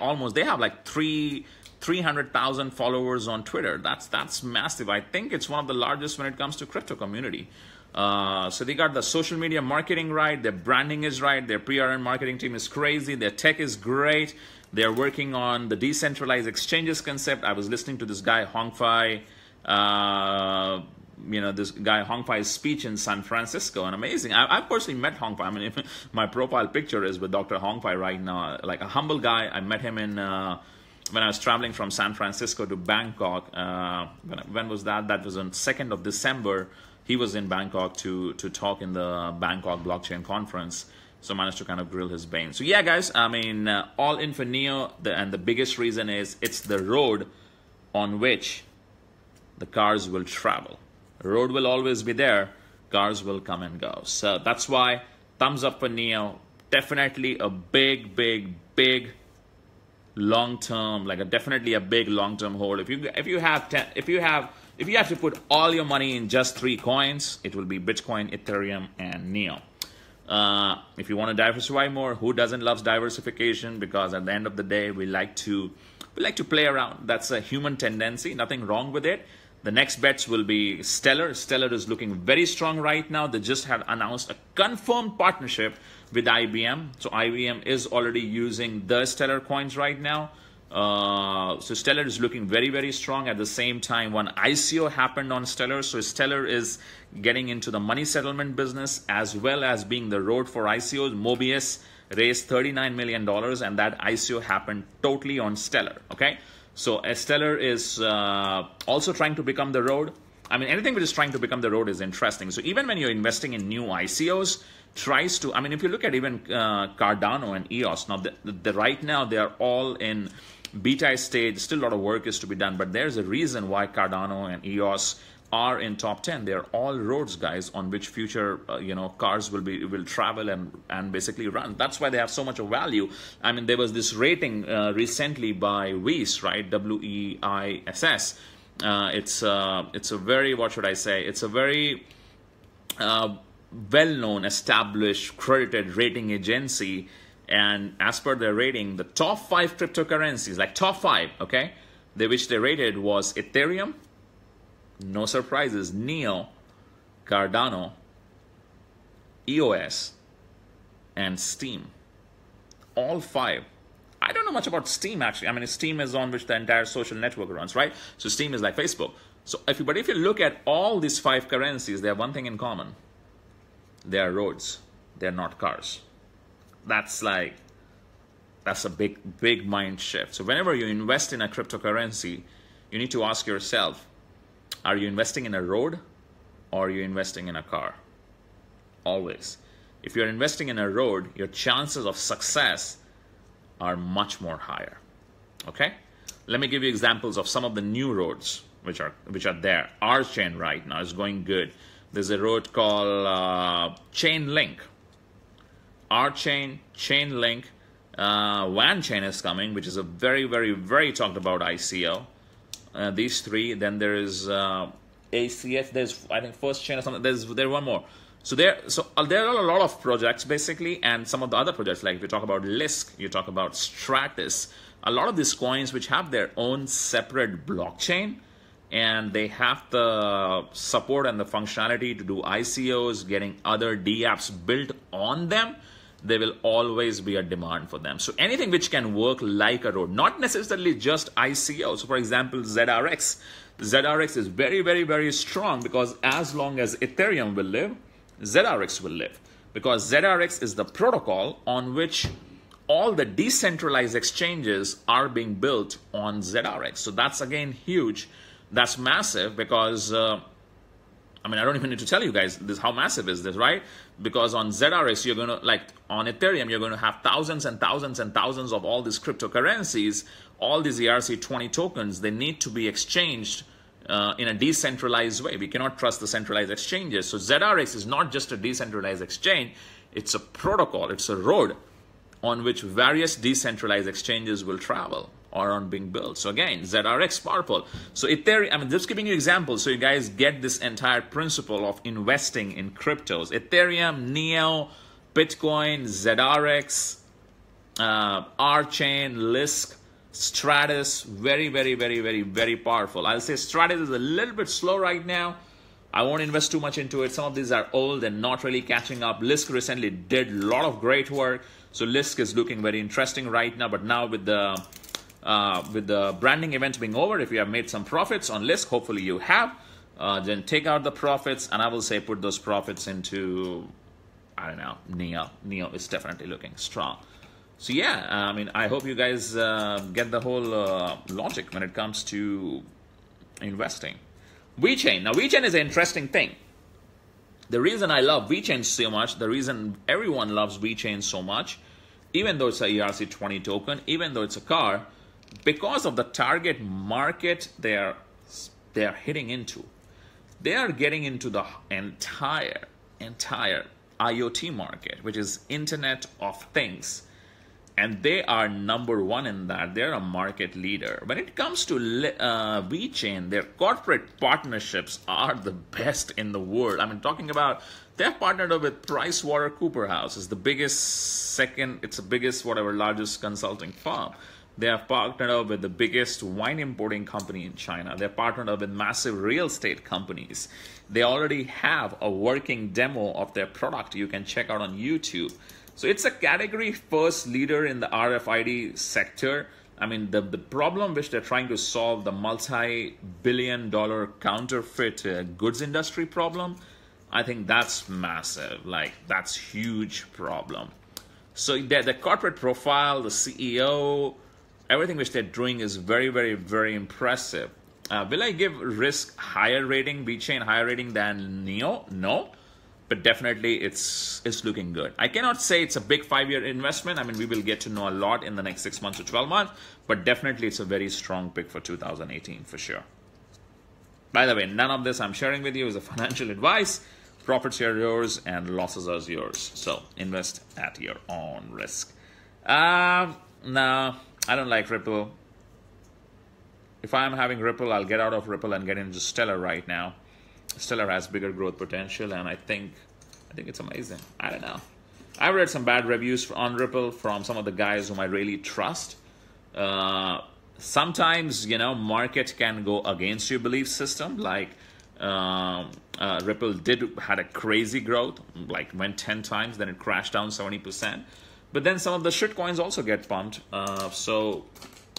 300,000 followers on Twitter. That's massive. I think it's one of the largest when it comes to crypto community. So they got the social media marketing right, their branding is right, their PR and marketing team is crazy, their tech is great. They're working on the decentralized exchanges concept. I was listening to this guy Hongfei, this guy Hongfei's speech in San Francisco, and amazing. I've personally met Hongfei. I mean, my profile picture is with Dr. Hongfei right now, like a humble guy. I met him in when I was traveling from San Francisco to Bangkok. When was that? That was on 2nd of December. He was in Bangkok to talk in the Bangkok blockchain conference. So I managed to kind of grill his veins. So yeah, guys, I mean, all in for NEO. And the biggest reason is it's the road on which the cars will travel. The road will always be there. Cars will come and go. So that's why thumbs up for NEO. Definitely a big long-term, like definitely a big long-term hold. If you have to put all your money in just 3 coins, it will be Bitcoin, Ethereum, and NEO. If you want to diversify more, who doesn't love diversification? Because at the end of the day, we like to play around. That's a human tendency. Nothing wrong with it. The next bets will be Stellar. Stellar is looking very strong right now. They just had announced a confirmed partnership with IBM. So IBM is already using the Stellar coins right now. So Stellar is looking very strong. At the same time, one ICO happened on Stellar. So Stellar is getting into the money settlement business as well as being the road for ICOs. Mobius raised $39 million, and that ICO happened totally on Stellar. Okay. So Stellar is also trying to become the road. I mean, anything which is trying to become the road is interesting. So even when you're investing in new ICOs, tries to, I mean, if you look at even Cardano and EOS, now right now they are all in beta stage, still a lot of work is to be done, but there's a reason why Cardano and EOS are in top 10. They're all roads, guys, on which future cars will travel and basically run. That's why they have so much of value. I mean, there was this rating recently by Weiss, right? WEISS. It's a very, what should I say? It's a very well-known, established, credited rating agency. And as per their rating, the top 5 cryptocurrencies, like top 5, okay, which they rated was Ethereum, no surprises, Neo, Cardano, EOS, and Steam. All 5. I don't know much about Steam, actually. I mean, Steam is on which the entire social network runs, right? So Steam is like Facebook. So if you look at all these 5 currencies, they have one thing in common. They are roads. They're not cars. That's a big mind shift. So whenever you invest in a cryptocurrency, you need to ask yourself, are you investing in a road or are you investing in a car? Always. If you're investing in a road, your chances of success are much more higher. Okay? Let me give you examples of some of the new roads which are there. Our chain right now is going good. There's a road called Chainlink. Our chain, Chainlink, WAN chain is coming, which is a very, very, very talked about ICO. These 3. Then there is ACF. There's, I think, First Chain or something. There's one more. So there are a lot of projects basically, and some of the other projects, like if you talk about Lisk, you talk about Stratus. A lot of these coins which have their own separate blockchain, and they have the support and the functionality to do ICOs, getting other dApps built on them. There will always be a demand for them. So anything which can work like a road, not necessarily just ICO. So for example, ZRX. ZRX is very, very, very strong because as long as Ethereum will live, ZRX will live. Because ZRX is the protocol on which all the decentralized exchanges are being built on ZRX. So that's again huge. That's massive because I mean, I don't even need to tell you guys this, how massive is this, right? Because on ZRX, you're going to, like on Ethereum, you're going to have thousands and thousands and thousands of all these cryptocurrencies, all these ERC20 tokens. They need to be exchanged in a decentralized way. We cannot trust the centralized exchanges. So ZRX is not just a decentralized exchange. It's a protocol. It's a road on which various decentralized exchanges will travel or on being built. So again, ZRX powerful. So Ethereum, I'm just giving you examples so you guys get this entire principle of investing in cryptos. Ethereum, Neo, Bitcoin, ZRX, Archain, Lisk, Stratus, very, very, very, very, very powerful. I'll say Stratus is a little bit slow right now. I won't invest too much into it. Some of these are old and not really catching up. Lisk recently did a lot of great work. So Lisk is looking very interesting right now, but now with the branding event being over, if you have made some profits on Lisk, hopefully you have, then take out the profits, and I will say put those profits into, I don't know, Neo. Neo is definitely looking strong. So yeah, I mean, I hope you guys get the whole logic when it comes to investing. VeChain. Now, VeChain is an interesting thing. The reason I love VeChain so much, the reason everyone loves VeChain so much, even though it's a ERC20 token, even though it's a car, because of the target market they are hitting into. They are getting into the entire IoT market, which is Internet of Things. And they are #1 in that. They're a market leader. When it comes to VeChain, their corporate partnerships are the best in the world. I mean, talking about, they've partnered up with PricewaterhouseCoopers. It's the biggest, largest consulting firm. They have partnered up with the biggest wine importing company in China. They've partnered up with massive real estate companies. They already have a working demo of their product you can check out on YouTube. So it's a category first leader in the RFID sector. I mean, the problem which they're trying to solve, the multi-billion-dollar counterfeit goods industry problem, I think that's massive. Like, that's huge problem. So the corporate profile, the CEO, everything which they're doing is very, very, very impressive. Will I give Risk higher rating, VeChain higher rating than Neo? No. but definitely it's looking good. I cannot say it's a big 5-year investment. I mean, we will get to know a lot in the next 6 months to 12 months, but definitely it's a very strong pick for 2018 for sure. By the way, none of this I'm sharing with you is a financial advice. Profits are yours and losses are yours. So invest at your own risk. No, I don't like Ripple. If I'm having Ripple, I'll get out of Ripple and get into Stellar right now. Stellar has bigger growth potential, and I think it's amazing. I don't know. I've read some bad reviews on Ripple from some of the guys whom I really trust. Sometimes, you know, market can go against your belief system. Like Ripple had a crazy growth, like went 10 times, then it crashed down 70%. But then some of the shit coins also get pumped. So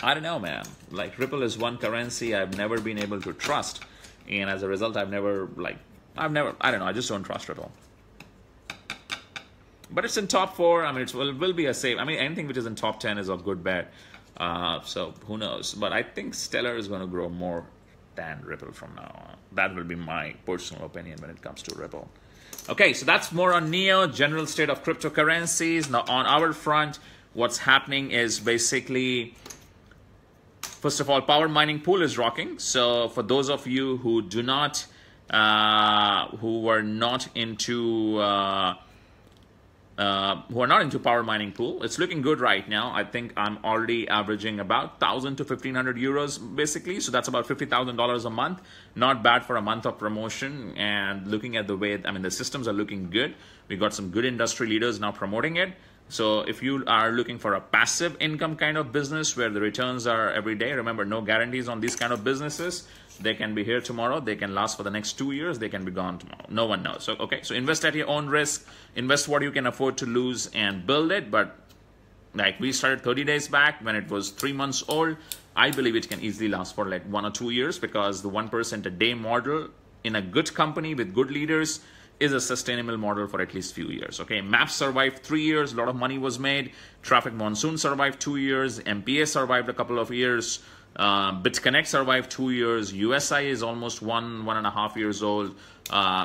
I don't know, man. Like, Ripple is one currency I've never been able to trust. And as a result, I don't know, I just don't trust Ripple. But it's in top 4. I mean, it will be a safe. I mean, anything which is in top 10 is a good bet. So who knows? But I think Stellar is going to grow more than Ripple from now on. That will be my personal opinion when it comes to Ripple. Okay, so that's more on NEO, general state of cryptocurrencies. Now, on our front, what's happening is basically, first of all, power mining pool is rocking. So for those of you who do not, who are not into power mining pool, it's looking good right now. I think I'm already averaging about 1,000 to 1,500 euros basically. So that's about $50,000 a month. Not bad for a month of promotion. And looking at the way, I mean, the systems are looking good. We got some good industry leaders now promoting it. So if you are looking for a passive income kind of business where the returns are every day, remember, no guarantees on these kind of businesses. They can be here tomorrow. They can last for the next 2 years. They can be gone tomorrow. No one knows. So, okay, so invest at your own risk. Invest what you can afford to lose and build it. But like we started 30 days back when it was 3 months old, I believe it can easily last for like 1 or 2 years, because the 1% a day model in a good company with good leaders is a sustainable model for at least few years. Okay, Maps survived 3 years, a lot of money was made. Traffic Monsoon survived 2 years. MPA survived a couple of years. BitConnect survived 2 years. USI is almost 1.5 years old.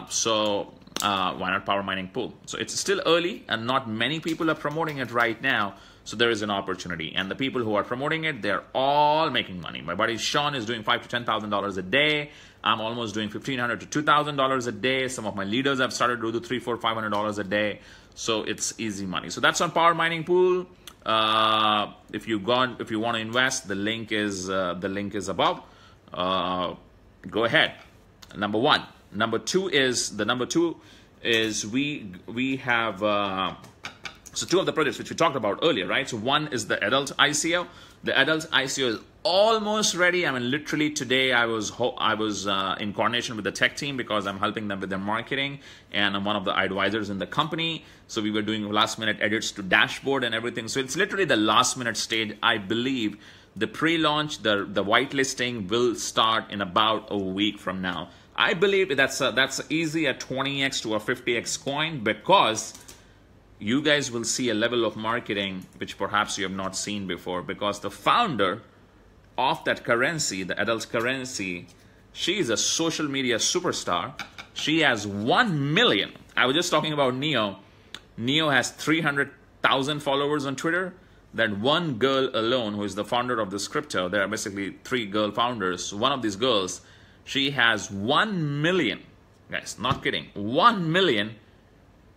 So why not power mining pool? So it's still early and not many people are promoting it right now. So there is an opportunity, and the people who are promoting it, they're all making money. My buddy Sean is doing $5,000 to $10,000 a day. I'm almost doing $1,500 to $2,000 a day. Some of my leaders have started to do $300, $400, $500 a day. So it's easy money. So that's on power mining pool. If you want to invest, the link is above. Go ahead. Number 1. Number 2 is we have. So 2 of the projects which we talked about earlier, right? So 1 is the adult ICO. The adult ICO is almost ready. I mean, literally today I was in coordination with the tech team because I'm helping them with their marketing, and I'm one of the advisors in the company. So we were doing last minute edits to dashboard and everything. So it's literally the last minute stage. I believe the pre-launch, the whitelisting will start in about a week from now. I believe that's easy, a 20x to a 50x coin, because you guys will see a level of marketing which perhaps you have not seen before, because the founder of that currency, the adult currency, she is a social media superstar. She has 1 million. I was just talking about NEO. NEO has 300,000 followers on Twitter. That one girl alone, who is the founder of this crypto, there are basically 3 girl founders. One of these girls, she has 1 million, guys, not kidding, 1 million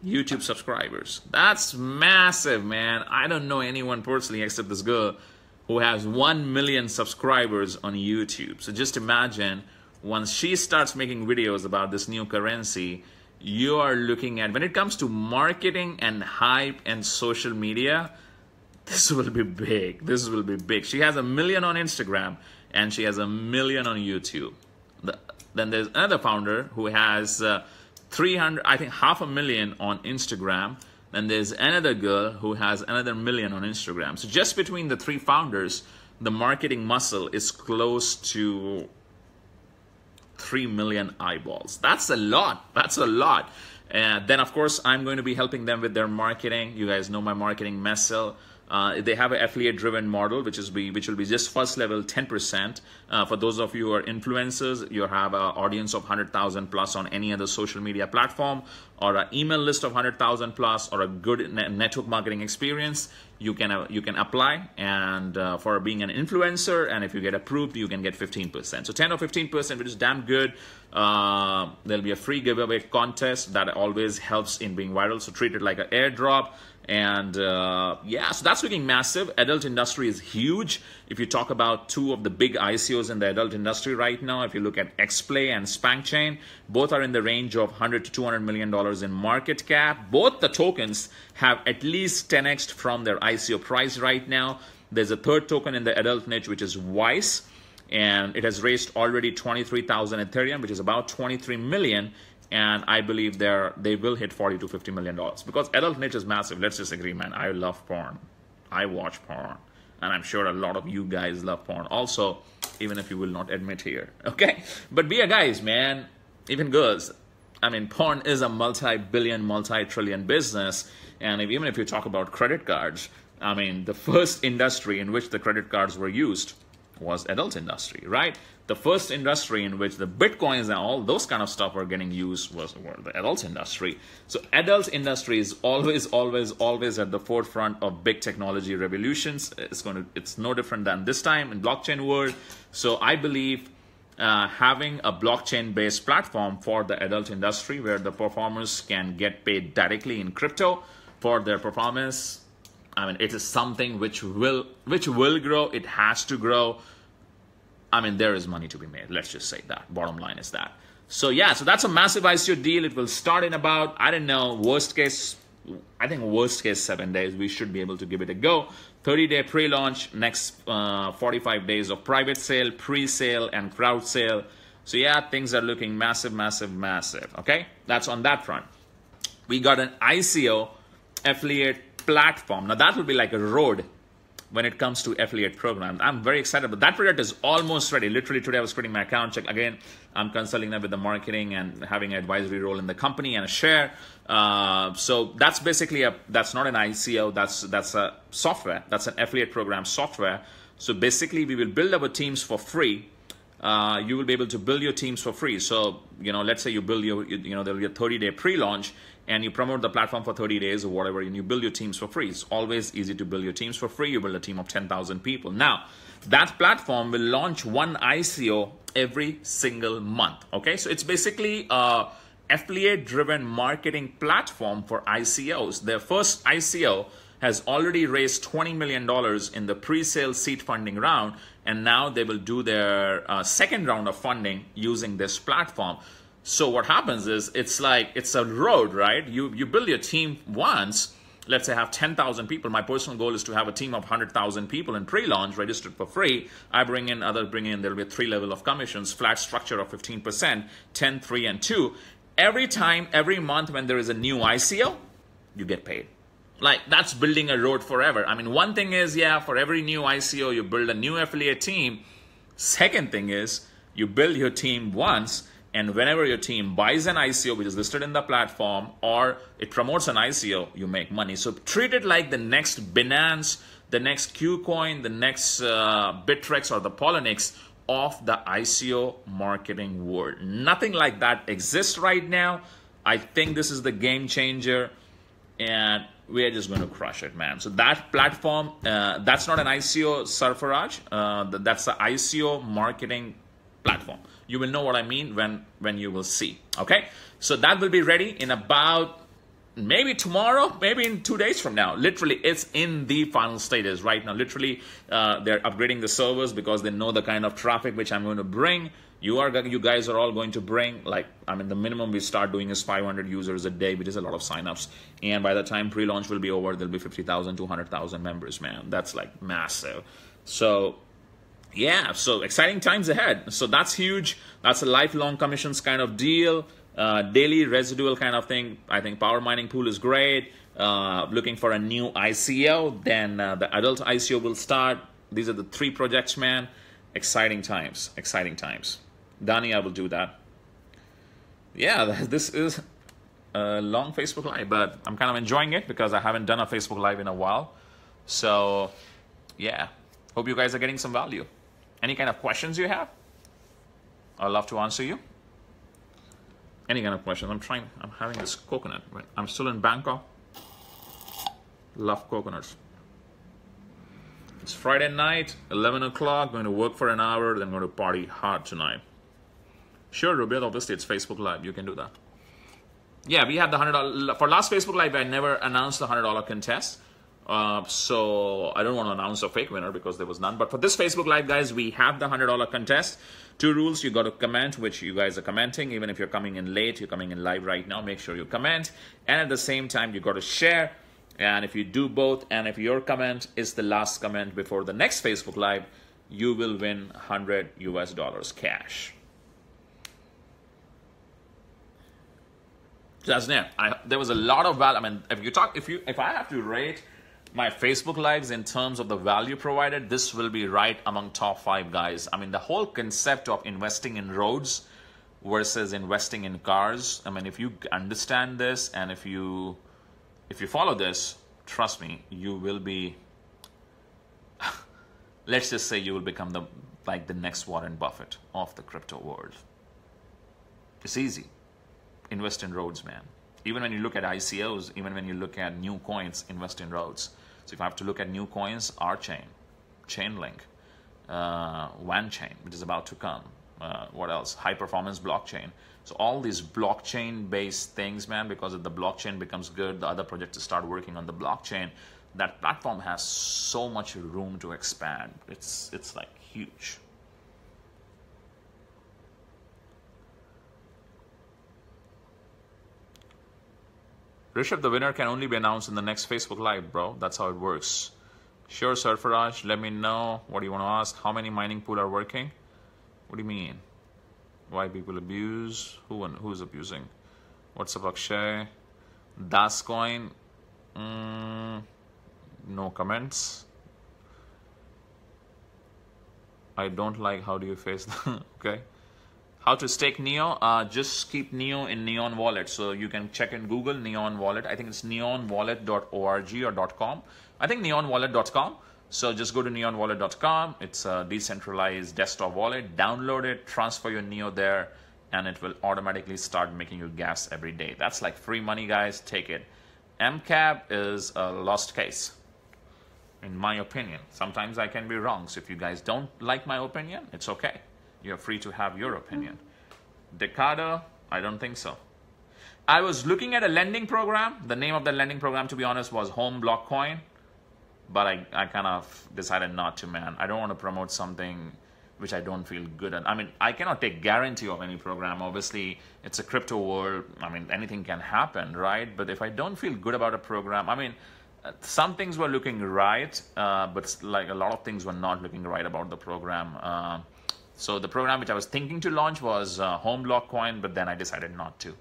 YouTube subscribers. That's massive, man. I don't know anyone personally except this girl who has 1 million subscribers on YouTube. So just imagine, once she starts making videos about this new currency, you are looking at, when it comes to marketing and hype and social media, this will be big. This will be big. She has 1 million on Instagram and she has 1 million on YouTube. Then there's another founder who has 300, I think 500,000 on Instagram. Then there's another girl who has another 1 million on Instagram. So just between the 3 founders, the marketing muscle is close to 3 million eyeballs. That's a lot. That's a lot. And then, of course, I'm going to be helping them with their marketing. You guys know my marketing muscle. They have an affiliate-driven model, which will be just first level 10%. For those of you who are influencers, you have an audience of 100,000 plus on any other social media platform, or an email list of 100,000 plus, or a good network marketing experience. You can apply, and for being an influencer, and if you get approved, you can get 15%. So 10 or 15%, which is damn good. There'll be a free giveaway contest that always helps in being viral. So treat it like an airdrop. And yeah, so that's looking massive. Adult industry is huge. If you talk about two of the big ICOs in the adult industry right now, if you look at XPlay and SpankChain, both are in the range of $100 to $200 million in market cap. Both the tokens have at least 10x from their ICO price right now. There's a third token in the adult niche, which is Wise, and it has raised already 23,000 Ethereum, which is about 23 million. And I believe they will hit $40 to $50 million because adult niche is massive. Let's just agree, man. I love porn. I watch porn. And I'm sure a lot of you guys love porn also, even if you will not admit here. Okay? But be a guys, man. Even girls. I mean, porn is a multi-billion, multi-trillion business. And even if you talk about credit cards, I mean, the first industry in which the credit cards were used was adult industry, right? The first industry in which the bitcoins and all those kind of stuff were getting used were the adult industry. So adult industry is always at the forefront of big technology revolutions. It's no different than this time in blockchain world. So I believe having a blockchain-based platform for the adult industry where the performers can get paid directly in crypto for their performance, I mean, it is something which will grow. It has to grow. I mean, there is money to be made. Let's just say that. Bottom line is that. So yeah, so that's a massive ICO deal. It will start in about, I don't know, worst case 7 days. We should be able to give it a go. 30-day pre-launch, next 45 days of private sale, pre-sale, and crowd sale. So yeah, things are looking massive, massive, massive. Okay, that's on that front. We got an ICO affiliate platform. Now that will be like a road when it comes to affiliate programs. I'm very excited, but that project is almost ready. Literally today I was creating my account. Check again. I'm consulting them with the marketing and having an advisory role in the company and a share. So that's basically that's not an ICO. That's a software. That's an affiliate program software. So basically we will build our teams for free. You will be able to build your teams for free. So, let's say you build there'll be a 30-day pre-launch and you promote the platform for 30 days or whatever, and you build your teams for free. It's always easy to build your teams for free. You build a team of 10,000 people. Now, that platform will launch one ICO every single month. Okay, so it's basically a affiliate-driven marketing platform for ICOs. Their first ICO has already raised $20 million in the pre-sale seed funding round, and now they will do their second round of funding using this platform. So what happens is it's a road, right? You build your team once. Let's say I have 10,000 people. My personal goal is to have a team of 100,000 people in pre-launch registered for free. I bring in, others bring in. There'll be a 3 level of commissions, flat structure of 15%, 10, 3, and 2. Every month when there is a new ICO, you get paid. Like, that's building a road forever. I mean, one thing is, yeah, for every new ICO, you build a new affiliate team. Second thing is, you build your team once, and whenever your team buys an ICO, which is listed in the platform, or it promotes an ICO, you make money. So treat it like the next Binance, the next KuCoin, the next Bittrex, or the Poloniex of the ICO marketing world. Nothing like that exists right now. I think this is the game changer, and we are just going to crush it, man. So that platform, that's not an ICO Sarfaraj. That's the ICO marketing platform. You will know what I mean when you will see. Okay, so that will be ready in about maybe tomorrow, maybe in 2 days from now. Literally, it's in the final stages right now. Literally, they're upgrading the servers because they know the kind of traffic which I'm going to bring. You guys are all going to bring, like, I mean, the minimum we start doing is 500 users a day, which is a lot of signups. And by the time pre-launch will be over, there'll be 50,000, 200,000 members, man. That's like massive. So yeah, so exciting times ahead. So that's huge. That's a lifelong commissions kind of deal, daily residual kind of thing. I think power mining pool is great. Looking for a new ICO, then the adult ICO will start. These are the 3 projects, man. Exciting times, exciting times. Dani, I will do that. Yeah, this is a long Facebook Live, but I'm kind of enjoying it because I haven't done a Facebook Live in a while. So yeah, hope you guys are getting some value. Any kind of questions you have, I'd love to answer you. Any kind of questions. I'm having this coconut. I'm still in Bangkok. Love coconuts. It's Friday night, 11 o'clock, going to work for an hour, then going to party hard tonight. Sure, Rubio, obviously it's Facebook Live, you can do that. Yeah, we had the $100, for last Facebook Live, I never announced the $100 contest. So I don't want to announce a fake winner because there was none. But for this Facebook Live, guys, we have the $100 contest. 2 rules: you got to comment, which you guys are commenting. Even if you're coming in late, you're coming in live right now, make sure you comment. And at the same time, you got to share. And if you do both, and if your comment is the last comment before the next Facebook Live, you will win $100 US cash. That's there. There was a lot of value. I mean, if I have to rate my Facebook Lives in terms of the value provided, this will be right among top 5 guys. I mean, the whole concept of investing in roads versus investing in cars. I mean, if you understand this and if you follow this, trust me, you will be, let's just say you will become the next Warren Buffett of the crypto world. It's easy. Invest in roads, man. Even when you look at ICOs, even when you look at new coins, invest in roads. So if I have to look at new coins, Archain, Chainlink, OneChain, which is about to come. What else? High performance blockchain. So all these blockchain based things, man, because if the blockchain becomes good, the other projects start working on the blockchain. That platform has so much room to expand. It's like huge. Rishabh, the winner can only be announced in the next Facebook Live, bro. That's how it works. Sure, Sarfaraj, let me know. What do you want to ask? How many mining pool are working? What do you mean? Why people abuse? Who's abusing? What's up, Akshay? Dascoin? No comments. I don't like how do you face the okay. How to stake Neo? Just keep Neo in Neon Wallet. So you can check in Google Neon Wallet. I think it's neonwallet.org or .com. I think neonwallet.com. So just go to neonwallet.com. It's a decentralized desktop wallet. Download it, transfer your Neo there, and it will automatically start making you gas every day. That's like free money, guys. Take it. MCAP is a lost case, in my opinion. Sometimes I can be wrong. So if you guys don't like my opinion, it's okay. You're free to have your opinion. Decada, I don't think so. I was looking at a lending program. The name of the lending program, to be honest, was Home Block Coin. But I kind of decided not to, man. I don't want to promote something which I don't feel good at. I mean, I cannot take guarantee of any program. Obviously, it's a crypto world. I mean, anything can happen, right? But if I don't feel good about a program, I mean, some things were looking right, but like a lot of things were not looking right about the program. So the program which I was thinking to launch was Home Block Coin, but then I decided not to.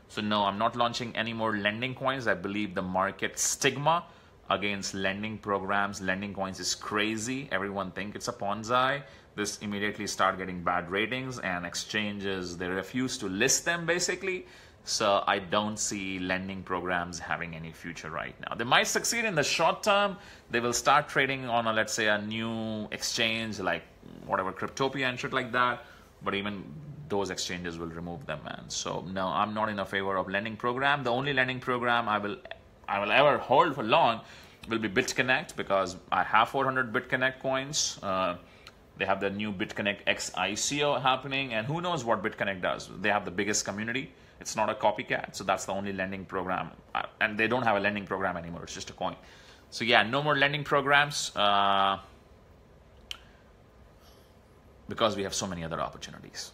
So no, I'm not launching any more lending coins. I believe the market stigma against lending programs, lending coins is crazy. Everyone thinks it's a Ponzi. This immediately start getting bad ratings, and exchanges, they refuse to list them basically. So I don't see lending programs having any future right now. They might succeed in the short term. They will start trading on a, let's say, a new exchange like whatever, Cryptopia and shit like that. But even those exchanges will remove them, man. So no, I'm not in a favor of lending program. The only lending program I will ever hold for long will be BitConnect, because I have 400 BitConnect coins. They have the new BitConnect X ICO happening, and who knows what BitConnect does. They have the biggest community. It's not a copycat, so that's the only lending program. And they don't have a lending program anymore. It's just a coin. So yeah, no more lending programs because we have so many other opportunities.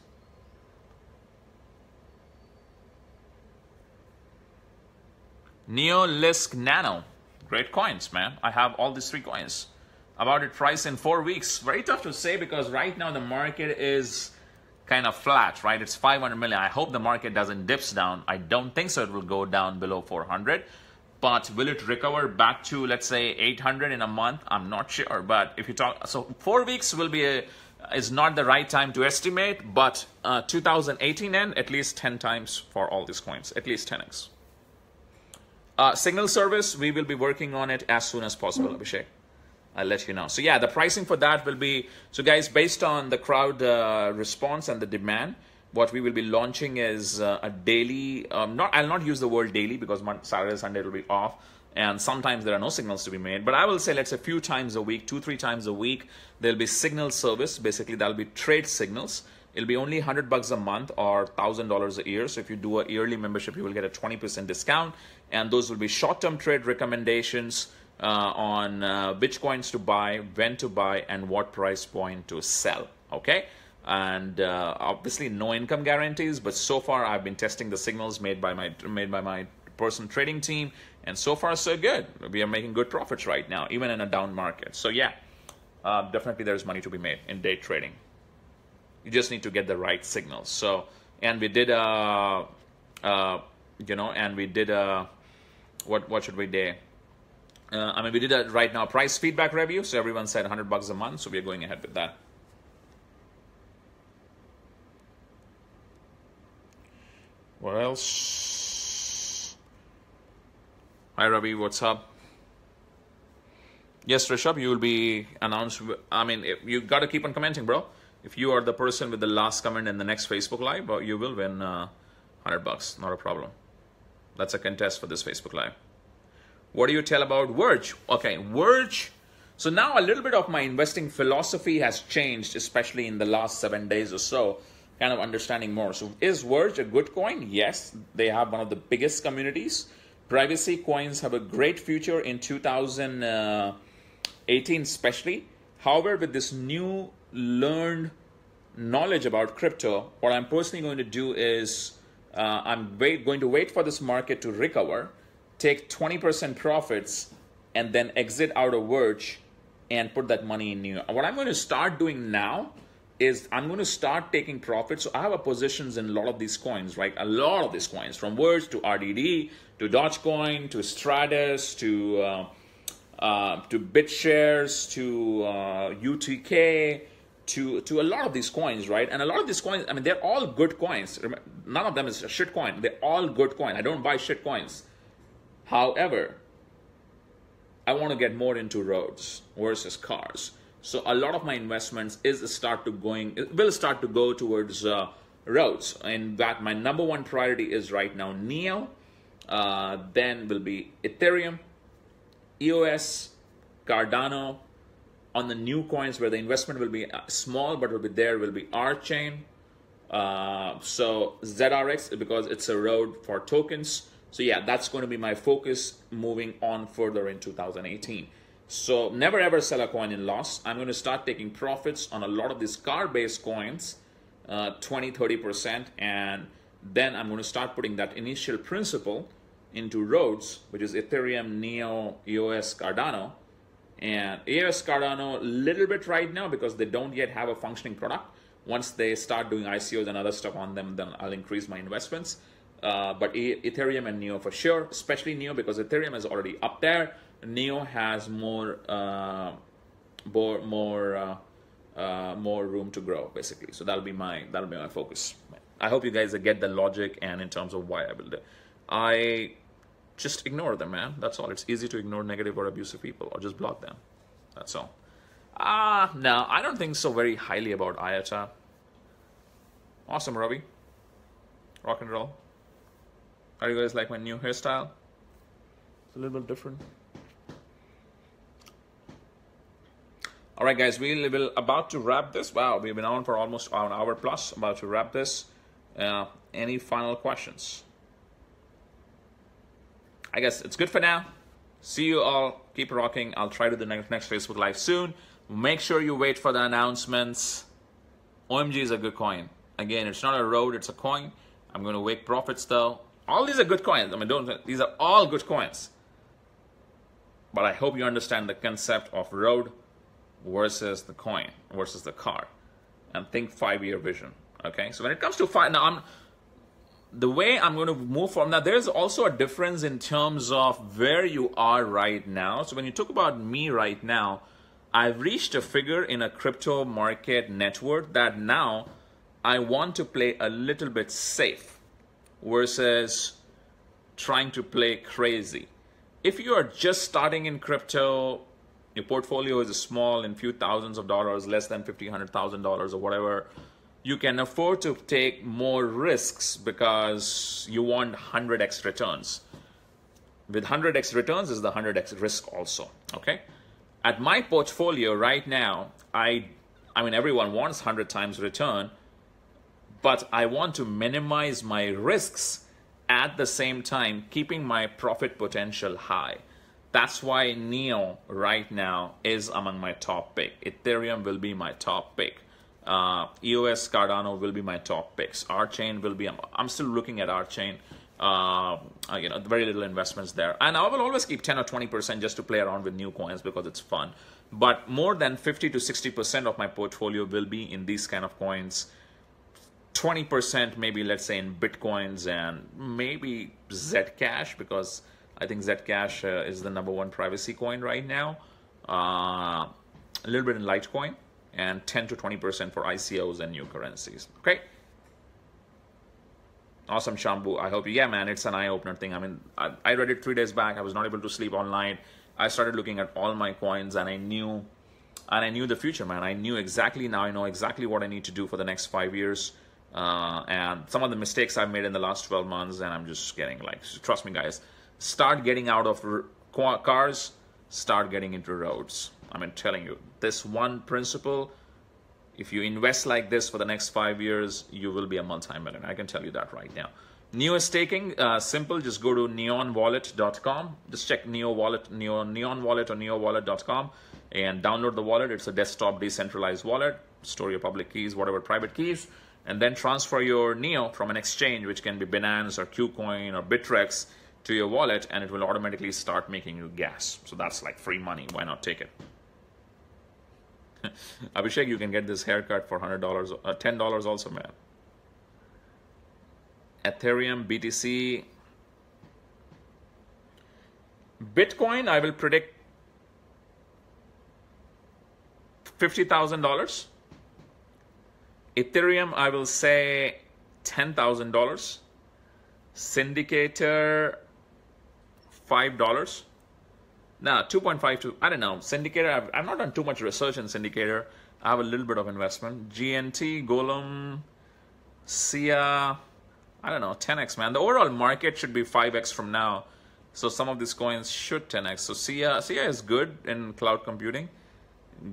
Neolisk Nano. Great coins, man. I have all these 3 coins. About it price in 4 weeks. Very tough to say because right now the market is kind of flat, right? It's 500 million. I hope the market doesn't dips down. I don't think so. It will go down below 400. But will it recover back to, let's say, 800 in a month? I'm not sure. But if you talk, so 4 weeks will be is not the right time to estimate. But 2018 end, at least 10 times for all these coins, at least 10x. Signal service, we will be working on it as soon as possible, Abhishek. I'll let you know. So yeah, the pricing for that will be, so guys, based on the crowd response and the demand, what we will be launching is a daily, I'll not use the word daily because Saturday, Sunday will be off. And sometimes there are no signals to be made. But I will say, let's say a few times a week, 2-3 times a week, there'll be signal service. Basically, that'll be trade signals. It'll be only $100 a month or $1,000 a year. So if you do a yearly membership, you will get a 20% discount. And those will be short-term trade recommendations on which coins to buy, when to buy, and what price point to sell. Okay? And obviously no income guarantees, but so far I've been testing the signals made by my person trading team, and so far so good. We are making good profits right now, even in a down market. So yeah, definitely there's money to be made in day trading. You just need to get the right signals. So, and we did what should we do? I mean, we did a right now price feedback review. So everyone said $100 a month. So we are going ahead with that. What else? Hi, Ravi. What's up? Yes, Rishabh, you will be announced. I mean, you got to keep on commenting, bro. If you are the person with the last comment in the next Facebook Live, you will win $100. Not a problem. That's a contest for this Facebook Live. What do you tell about Verge? Okay, Verge. So now a little bit of my investing philosophy has changed, especially in the last 7 days or so. Kind of understanding more. So is Verge a good coin? Yes, they have one of the biggest communities. Privacy coins have a great future in 2018 especially. However, with this new learned knowledge about crypto, what I'm personally going to do is I'm going to wait for this market to recover, take 20% profits, and then exit out of Verge and put that money in Neo. What I'm going to start doing now is I'm going to start taking profits. So I have a positions in a lot of these coins, right? A lot of these coins, from Verge to RDD to Dogecoin to Stratus to BitShares to UTK to a lot of these coins, right? And a lot of these coins, I mean, they're all good coins. None of them is a shit coin. They're all good coin. I don't buy shit coins. However, I want to get more into roads versus cars. So a lot of my investments will start to go towards roads. In fact, my number one priority is right now Neo. Then will be Ethereum, EOS, Cardano. On the new coins where the investment will be small, but will be Archain. So ZRX, because it's a road for tokens. So yeah, that's going to be my focus moving on further in 2018. So never ever sell a coin in loss. I'm going to start taking profits on a lot of these car-based coins, 20-30%, and then I'm going to start putting that initial principal into roads, which is Ethereum, Neo, EOS, Cardano. And EOS, Cardano, a little bit right now because they don't yet have a functioning product. Once they start doing ICOs and other stuff on them, then I'll increase my investments. But Ethereum and Neo for sure, especially Neo because Ethereum is already up there. Neo has more room to grow, basically. So that'll be my focus. I hope you guys get the logic and in terms of why I build it. I just ignore them, man. That's all. It's easy to ignore negative or abusive people or just block them. That's all. No, I don't think so very highly about IATA. Awesome, Ravi. Rock and roll. How do you guys like my new hairstyle? It's a little bit different. All right, guys, we will about to wrap this. Wow, we've been on for almost an hour plus. About to wrap this. Any final questions? I guess it's good for now. See you all. Keep rocking. I'll try to do the next Facebook Live soon. Make sure you wait for the announcements. OMG is a good coin. Again, it's not a road, it's a coin. I'm going to make profits though. All these are good coins. I mean, these are all good coins. But I hope you understand the concept of road versus the coin versus the car, and think 5-year vision. Okay, so when it comes to the way I'm going to move from now, there's also a difference in terms of where you are right now. So when you talk about me right now, I've reached a figure in a crypto market network that now I want to play a little bit safe versus trying to play crazy. If you are just starting in crypto, your portfolio is small in few thousands of dollars, less than $1,000 or whatever, you can afford to take more risks because you want 100x returns. With 100x returns is the 100x risk also, okay? At my portfolio right now, I mean, everyone wants 100 times return, but I want to minimize my risks at the same time, keeping my profit potential high. That's why NEO right now is among my top pick. Ethereum will be my top pick. EOS Cardano will be my top picks. Archain will be, I'm still looking at Archain. You know, very little investments there. And I will always keep 10 or 20% just to play around with new coins because it's fun. But more than 50 to 60% of my portfolio will be in these kind of coins. 20% maybe, let's say, in Bitcoins and maybe Zcash, because I think Zcash is the #1 privacy coin right now. A little bit in Litecoin, and 10 to 20% for ICOs and new currencies. Okay. Awesome, Shambu. I hope you, yeah, man, it's an eye-opener thing. I mean, I read it 3 days back. I was not able to sleep all night. I started looking at all my coins, and I knew the future, man. I knew exactly, now I know exactly what I need to do for the next 5 years. And some of the mistakes I've made in the last 12 months, and I'm just getting like, trust me, guys, start getting out of cars, start getting into roads. I mean, telling you, this one principle, if you invest like this for the next 5 years, you will be a multi-millionaire. I can tell you that right now. Neo staking, simple. Just go to neonwallet.com. Just check Neo Wallet, Neon Wallet or neowallet.com and download the wallet. It's a desktop decentralized wallet. Store your public keys, whatever private keys, and then transfer your Neo from an exchange, which can be Binance or KuCoin or Bittrex, to your wallet, and it will automatically start making you gas. So that's like free money. Why not take it? Abhishek, you can get this haircut for $100, $10 also, man. Ethereum, BTC, Bitcoin, I will predict $50,000. Ethereum, I will say $10,000. Syndicator, $5. Now, 2.52, I don't know. Syndicator, I've not done too much research in Syndicator. I have a little bit of investment. GNT, Golem, SIA, I don't know, 10x, man. The overall market should be 5x from now. So some of these coins should 10x. So SIA is good in cloud computing.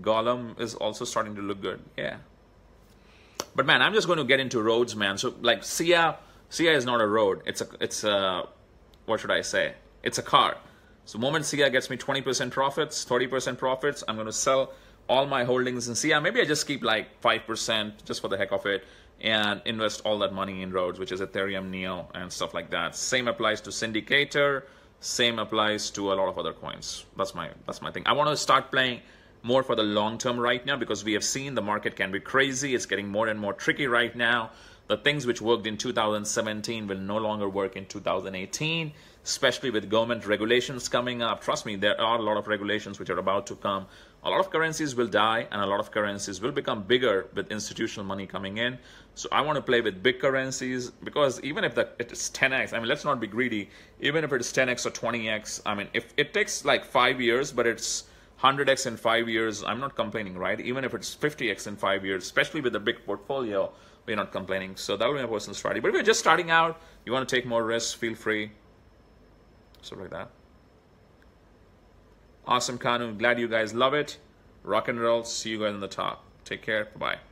Golem is also starting to look good. Yeah. But man, I'm just going to get into roads, man. So like SIA is not a road. It's a, what should I say? It's a car. So the moment SIA gets me 20% profits, 30% profits, I'm going to sell all my holdings in SIA. Maybe I just keep like 5% just for the heck of it and invest all that money in roads, which is Ethereum, Neo, and stuff like that. Same applies to Syndicator. Same applies to a lot of other coins. That's my thing. I want to start playing more for the long term right now because we have seen the market can be crazy. It's getting more and more tricky right now. The things which worked in 2017 will no longer work in 2018, especially with government regulations coming up. Trust me, there are a lot of regulations which are about to come. A lot of currencies will die and a lot of currencies will become bigger with institutional money coming in. So I want to play with big currencies because even if it is 10x, I mean, let's not be greedy. Even if it is 10x or 20x, I mean, if it takes like 5 years, but it's 100x in 5 years, I'm not complaining, right? Even if it's 50x in 5 years, especially with a big portfolio, we're not complaining. So that'll be my personal strategy. But if you're just starting out, you want to take more risks, feel free. Stuff like that. Awesome, Kanu. Glad you guys love it. Rock and roll. See you guys on the top. Take care. Bye-bye.